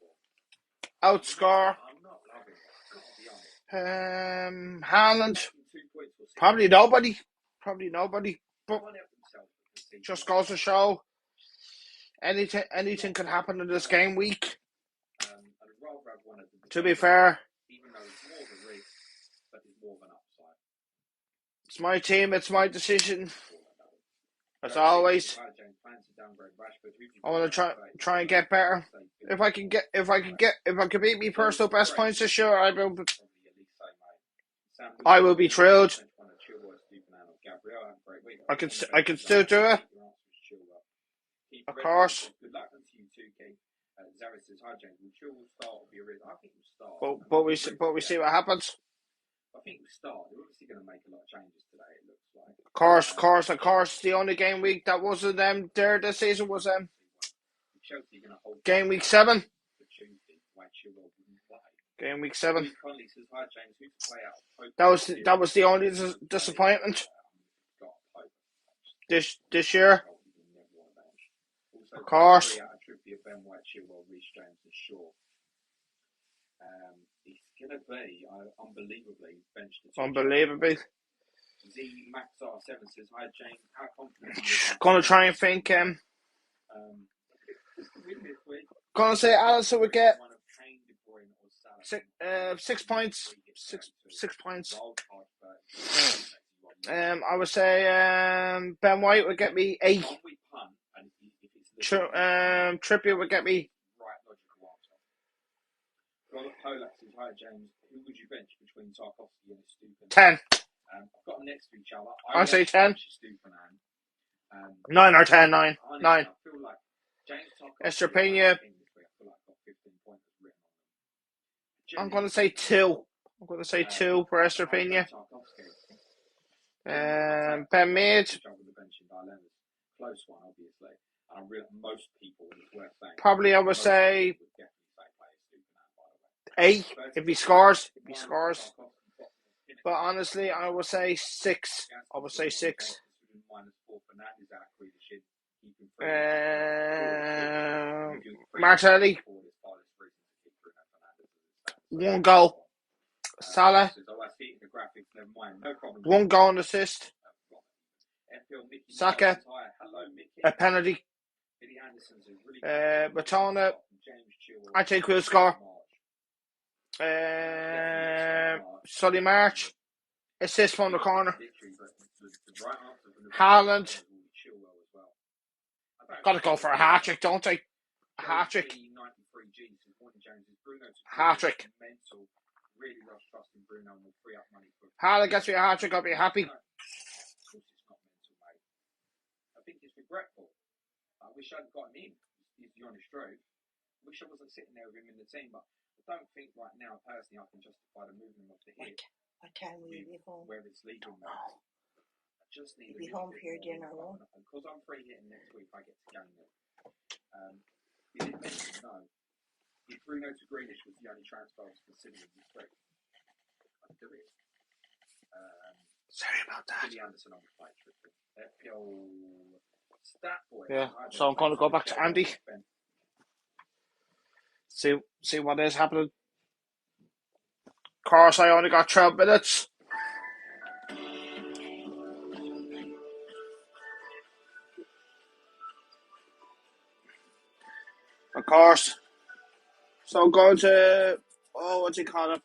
S1: outscore?
S3: I'm not loving it.
S1: Haaland. Probably nobody. But just goes to show anything can happen in this game week. To be fair.
S3: Even though it's more of a risk, but it's more of an upside.
S1: It's my team. It's my decision. As
S3: Joe
S1: always,
S3: Stevens, hi James, plans to downgrade Rashford. Who do you
S1: I want
S3: prefer?
S1: to try and get better. If I can beat me personal best points this year, I will.
S3: Probably at least so, mate. Sam,
S1: I will be thrilled.
S3: One of Chilwell's Stupinano, Gabriel, have a great week.
S1: I can still do it.
S3: Your answer is Chilwell. Keith
S1: Of
S3: Redmond
S1: course.
S3: says, good luck to you too, Keith. Zaris says, hi James, will Chilwell start or be a risk? I think he'll start.
S1: But we see what happens.
S3: I think we'll start. They're obviously going to make a lot of changes today, it looks like.
S1: Of course. The only game week that wasn't them there this season was
S3: Chelsea going to hold
S1: game week 7.
S3: for Tuesday, why Chilwell wouldn't play.
S1: Game week 7.
S3: Steve Conley says, hi James, who to play out?
S1: That was the only disappointment this year. Of course.
S3: Trippier, Ben White, Chilwell, Reece James, and Shaw. It's going to be unbelievably benched.
S1: Unbelievably.
S3: Z Max R7 says, hi James, how confident are you?
S1: Gonna try and think. Gonna say Alisson would get 6 points. 6 points. I would say Ben White would get me 8. Trippier would get me
S3: Right, logical answer. Robert Polak says, hi James, who would you bench between Tarkovsky and Stupinan?
S1: 10.
S3: I've got them next to each other.
S1: I say 10.
S3: Stupinan.
S1: 9 or 10, 9.
S3: Honestly,
S1: 9.
S3: I feel like James Tarkovsky.
S1: Estrapenia.
S3: I feel like got 15 points written on them.
S1: I'm gonna say 2. I'm gonna say 2 for Estrapenia. Ben Mead.
S3: Close one, obviously. Most people, it's worth saying.
S1: Probably I would say 8 if he scores. But honestly, I would say 6. I would say 6. Martinelli. 1 goal. Salah. 1 goal and assist. Saka. A penalty. Matona. I think we'll score. Solly March. Assist from the corner. Haaland. Gotta go for a hat-trick, don't I? A hat-trick. Hat-trick. Haaland gets me a hat-trick, I'll be happy.
S3: I think it's regretful. I wish I'd gotten in, is the honest truth. I wish I wasn't sitting there with him in the team, but I don't think right now, personally, I can justify the movement of the hit.
S5: What time will you be home?
S3: Where it's legal now. I just need
S5: You'll be home for your dinner, won't
S3: you? Because I'm free hitting next week, I get to gain it. You didn't mention, no. If Bruno to Greenish was the only transfer I was considering this week, I'd do it.
S1: Sorry about that.
S3: Billy Anderson on the play, FPL stat boy.
S1: Yeah, so I'm going to go back to Andy. See what is happening. Of course, I only got 12 minutes. Of course. So I'm going to, what's he call it?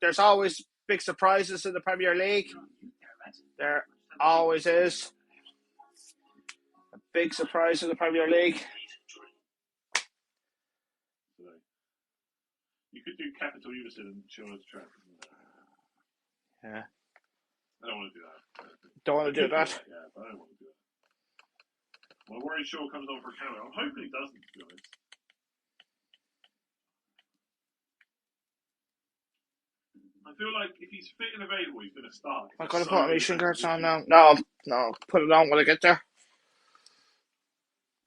S1: There's always big surprises in the Premier League. There always is. A big surprise in the Premier League.
S2: You could do Capital Unison and Children's Track.
S1: Yeah.
S2: I don't want to do that.
S1: Don't want to do that.
S2: Yeah, but I don't want to do that. My worry Shaw comes on for a camera. I'm hoping he doesn't, to be honest. I feel like if he's fit and available, he's going to start.
S1: I'm going to put my shin guards on now. No, put it on when I get there.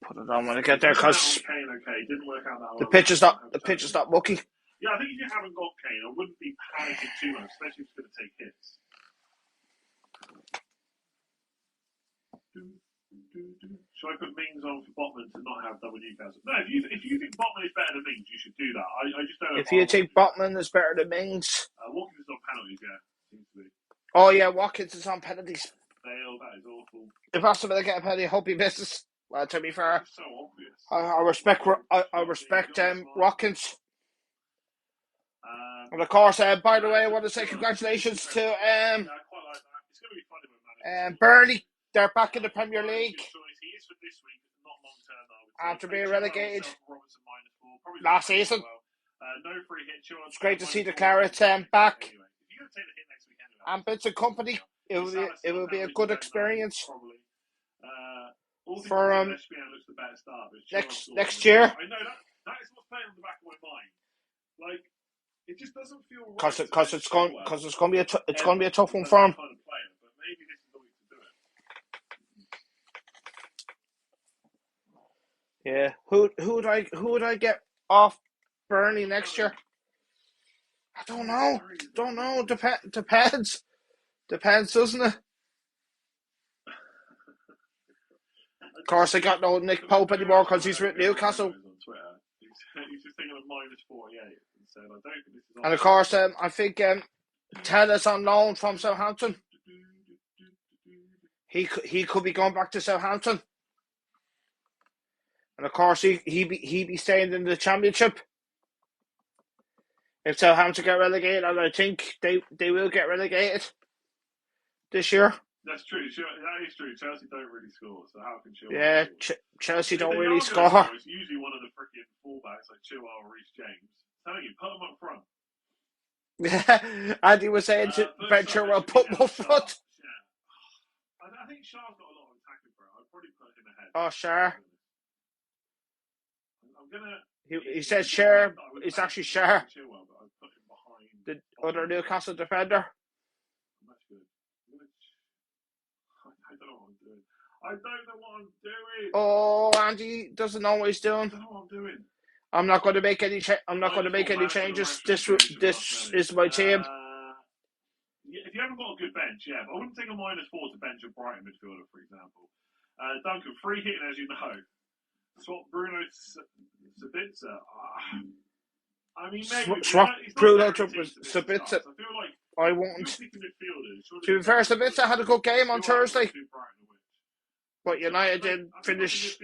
S1: Put it on when I get there because
S2: didn't work out that well.
S1: the pitch is not mucky.
S2: Yeah, I think if you haven't got Kane, I wouldn't be panicking too much, especially if it's going to take hits. Should I put Mings on for Botman to not have double Newcastle? No, if you think Botman is better than Mings, you should do that. I just don't know.
S1: If you think Botman is better than Mings.
S2: Watkins is on penalties, yeah. Seems to be.
S1: Oh, yeah, Watkins is on penalties.
S2: Fail, that is awful.
S1: If that's something to get a penalty, I hope he misses. Well, to be fair,
S2: so obvious.
S1: I respect Watkins. And of course, by the way, I want to say congratulations to Burnley, they're back in the Premier League
S2: He is for this week, not long term though.
S1: after being relegated
S2: Robertson -4, probably
S1: last season.
S2: no free hit.
S1: It's great to see the Clarets back.
S2: Anyway, if you're going to take the hit next week anyway,
S1: And Vincent Company. It will be a good experience
S2: probably.
S1: for
S2: looks the better start,
S1: next year.
S2: I know that is what's playing on the back of my mind. Like, it just doesn't feel right.
S1: Because it's going to be a tough one for him.
S2: Kind of player, but maybe this is the week to do it.
S1: Yeah. Who would I get off Burnley next year? I don't know. Depends, doesn't it? Of course, I got no Nick Pope anymore because he's with Newcastle.
S2: He's just thinking of -48 and said, I don't think this is.
S1: And of course, I think Ted is on loan from Southampton. He could be going back to Southampton. And of course, he be staying in the Championship. If Southampton get relegated, and I think they will get relegated this year.
S2: That's true. That is true. Chelsea don't really score, so how can Chilwell?
S1: Yeah,
S2: score?
S1: Chelsea don't
S2: If they
S1: really
S2: are
S1: score.
S2: gonna It's usually one of the freaking fullbacks like Chilwell or Reece James. I'm telling you, put them up front.
S1: Andy was saying to Ben Chilwell, put more front.
S2: Yeah. I think Shaw's got a lot of attacking power. I'd probably put him ahead.
S1: Oh, sure.
S2: I'm gonna.
S1: He says Share. It's actually Share,
S2: Chilwell, but I'd put him behind
S1: the other Newcastle defender.
S2: That's good. I don't know what I'm doing.
S1: Oh, Andy doesn't know what he's doing.
S2: I don't know what I'm doing.
S1: I'm not going to make any. I'm not going to make any changes. This is my team.
S2: If you haven't got a good bench, yeah, but I wouldn't take a -4 to bench a Brighton midfielder, for example. Duncan, free hitting, as you know. Swap Bruno Sabitzer. I mean, maybe
S1: Swap Bruno to Sabitzer.
S2: I feel like
S1: I won't.
S2: To
S1: be fair, Sabitzer had a good game on Thursday, but United didn't finish.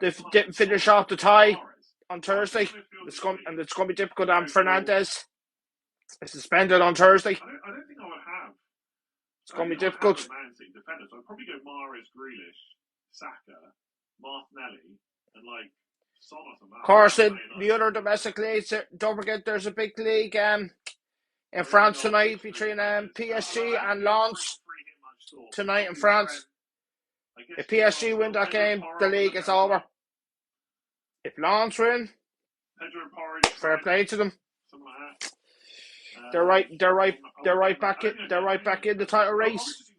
S1: They didn't finish off the tie on Thursday. It's going to be difficult. And Fernandez is suspended on Thursday.
S2: I don't think I would have.
S1: It's going to be difficult.
S2: Man City defenders. I'd probably go Mahrez, Grealish, Saka, Martinelli, and like Son or something.
S1: Of course, the other domestic leagues. Don't forget, there's a big league in France tonight between PSG and Lens. Tonight in France. If PSG win that game, the league is over. If Lens win, fair play to them. They're right back in the title race.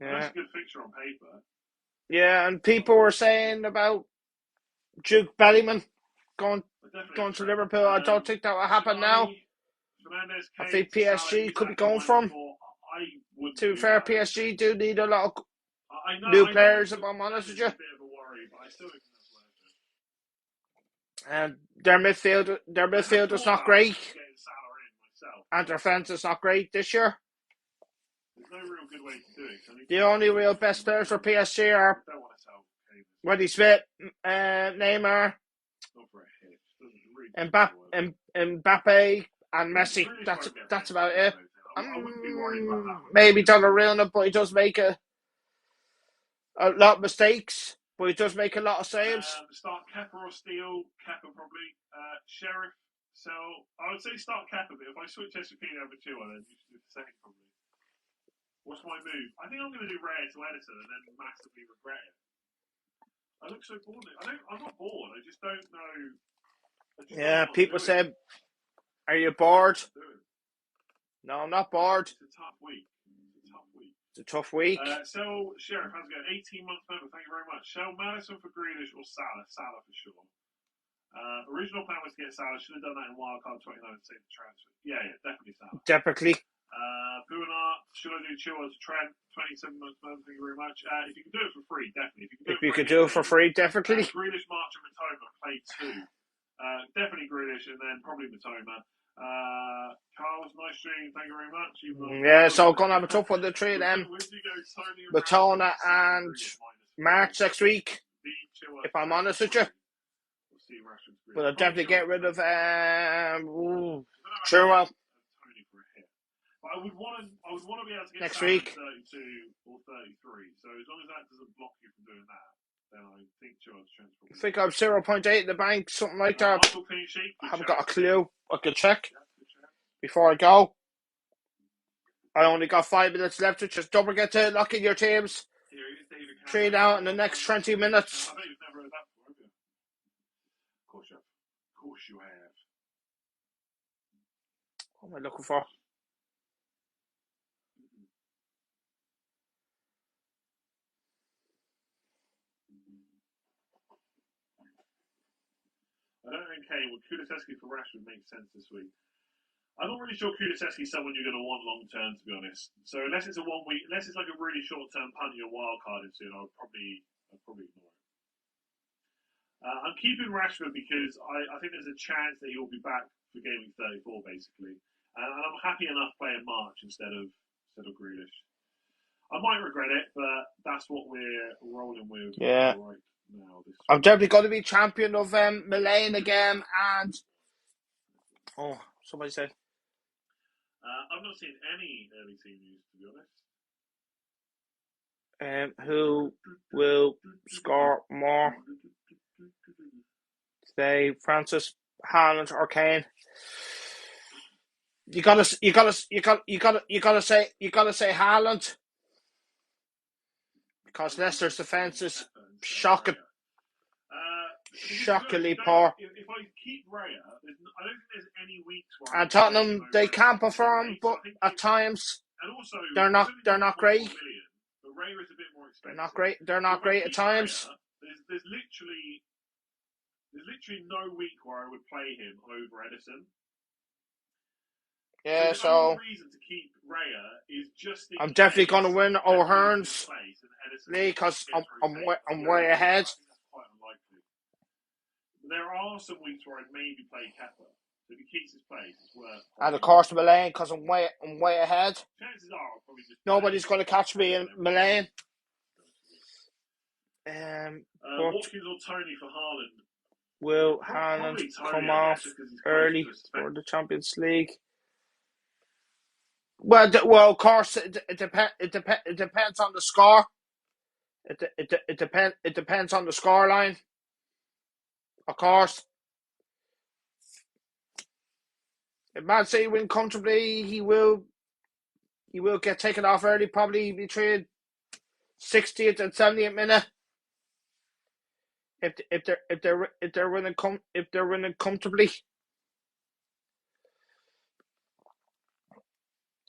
S2: Yeah. That's a good picture on paper.
S1: Yeah, and people were saying about Jude Bellingham going to Liverpool. I don't think that will happen now. I think PSG could be going for him. To be fair, PSG do need a lot of new players, if I'm honest with you. And their midfield is not great. And their defence is not great this year.
S2: There's no real good way to do it.
S1: The only real best players for PSG are Wendy Smith, Neymar, Mbappe, and Messi. That's about it. Maybe Donnarumma, but he does make a lot of mistakes. But he does make a lot of saves.
S2: Start Kepa or Steele. Kepa probably. Sheriff. So I would say start Kepa, but if I switch SVP over to then you should do the same probably. What's my move? I think I'm going to do Raya to Edison and then massively regret it. I look so bored. I'm not bored. I just don't know.
S1: People said, "Are you bored?" No, I'm not bored.
S2: It's a tough week.
S1: It's a tough week.
S2: So, Sheriff, how's it going? 18 months member, thank you very much. Shell Madison for Grealish or Salah? Salah for sure. Original plan was to get Salah. Should have done that in wildcard 29 to save the transfer. Yeah, definitely Salah.
S1: Definitely.
S2: Poonar, should I do Chilwell as a trend? 27 months member, thank you very much. If you can do it for free, definitely.
S1: If you could do it for free, definitely.
S2: Grealish, March, and Matoma play 2. Definitely Grealish and then probably Matoma. Carl's nice stream, thank you very much.
S1: Yeah, so I'm gonna have a tough one to three of them. Matona and March next week, if I'm honest with you. But I'll definitely get rid of Chilwell.
S2: But I would want to be able to get
S1: Next
S2: Salah
S1: week.
S2: 32 or 33. So as long as that doesn't block you from doing that, then I think Chilwell's chance will
S1: I
S2: be.
S1: think I have 0.8 in the bank, something like that.
S2: Arsenal clean sheet.
S1: I haven't got a clue. I could check
S2: Yeah, good shout.
S1: before I go. I only got 5 minutes left, which is don't forget to lock in your teams.
S2: Here is David Cameron.
S1: 3 down in the next 20 minutes.
S2: I bet you've never heard that before, have you? Of course you have. Of course you have.
S1: What am I looking for?
S2: I don't think Kane would Kulusevski for Rashford make sense this week. I'm not really sure Kulusevski is someone you're going to want long term, to be honest. So unless it's a 1 week, unless it's like a really short term punt you're wild carded soon, I'd probably ignore it. I'm keeping Rashford because I think there's a chance that he'll be back for game week 34, basically, and I'm happy enough playing March instead of Grealish. I might regret it, but that's what we're rolling with
S1: Yeah.
S2: right now.
S1: I'm definitely going to be champion of Milan again, and somebody said
S2: I've not seen any early team news, to be honest.
S1: who will score more today, Francis, Haaland, or Kane? You gotta say Haaland, because Leicester's defence is shocking. Shockingly poor.
S2: If I keep Raya, I don't think there's any weeks where.
S1: And Tottenham, they can perform, but at times
S2: and also,
S1: they're not great.
S2: But Raya is a bit more expensive.
S1: They're not great at times.
S2: Raya, there's literally no week where I would play him over Edison.
S1: Yeah,
S2: so the only reason to keep Raya is just
S1: I'm definitely going to win O'Hearn's league because I'm way ahead.
S2: That's quite unlikely. There are some weeks where I'd maybe play Kepa. So if he keeps his place, it's worth.
S1: And of course, Milan, because I'm way ahead.
S2: Chances are I'll probably just.
S1: Nobody's going to catch me in Milan.
S2: Watkins or Tony for Haaland?
S1: Will Haaland come off early for the Champions League? Well, of course, it depends on the score. It depends on the score line. Of course, if Man City win comfortably, he will get taken off early, probably between 60th and 70th minute. If they're winning comfortably.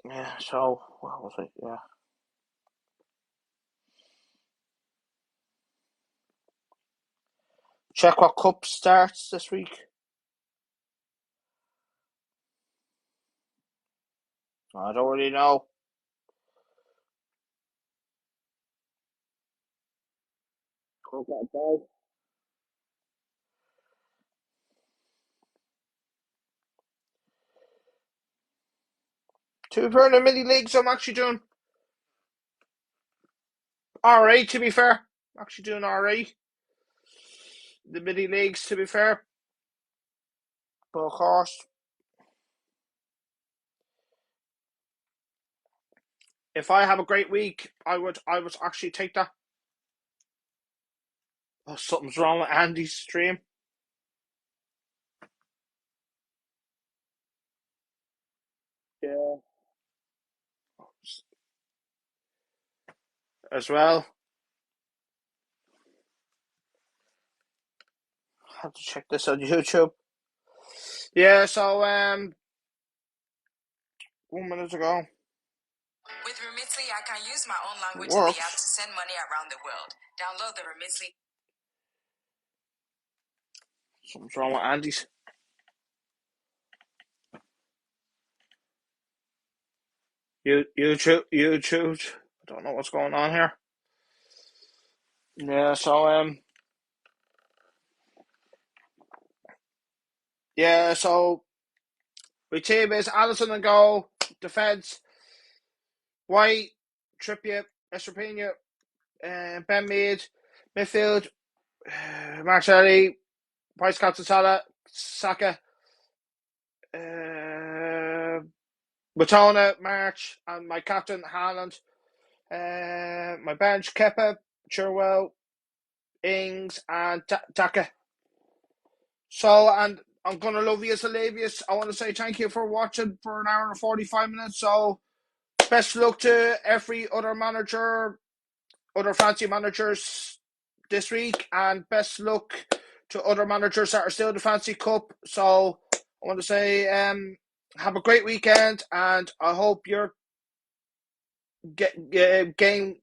S1: Yeah. So what was it? Yeah. Check what cup starts this week. I don't really know. To be fair, in the mini leagues, I'm actually doing alright. To be fair, I'm actually doing alright. The mini leagues, to be fair, but of course, if I have a great week, I would actually take that. Oh, something's wrong with Andy's stream. Yeah. As well. I have to check this on YouTube. Yeah, so 1 minute ago.
S6: With Remitly, I can use my own language in the app to send money around the world. Download the Remitly.
S1: Something's wrong with Andy's. YouTube. I don't know what's going on here. Yeah, so yeah, so my team is Alisson and goal, defence, White, Trippier, Estepinian, Ben Mead, midfield, Martinelli, Price Captain Salah, Saka, Batona, March, and my captain, Haaland. My bench, Kepa, Chilwell, Ings, and Taka. So, and I'm going to love you, Alavius. I want to say thank you for watching for an hour and 45 minutes. So, best luck to every other manager, other fancy managers this week, and best luck to other managers that are still in the Fancy Cup. So, I want to say have a great weekend, and I hope your game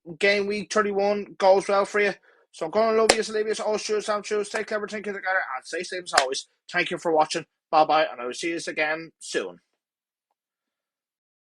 S1: week 31 goes well for you. So I'm going to love you, Alavius. All shoes, Sam shoes. Take care, everything together, and stay safe as always. Thank you for watching. Bye bye, and I will see you again soon.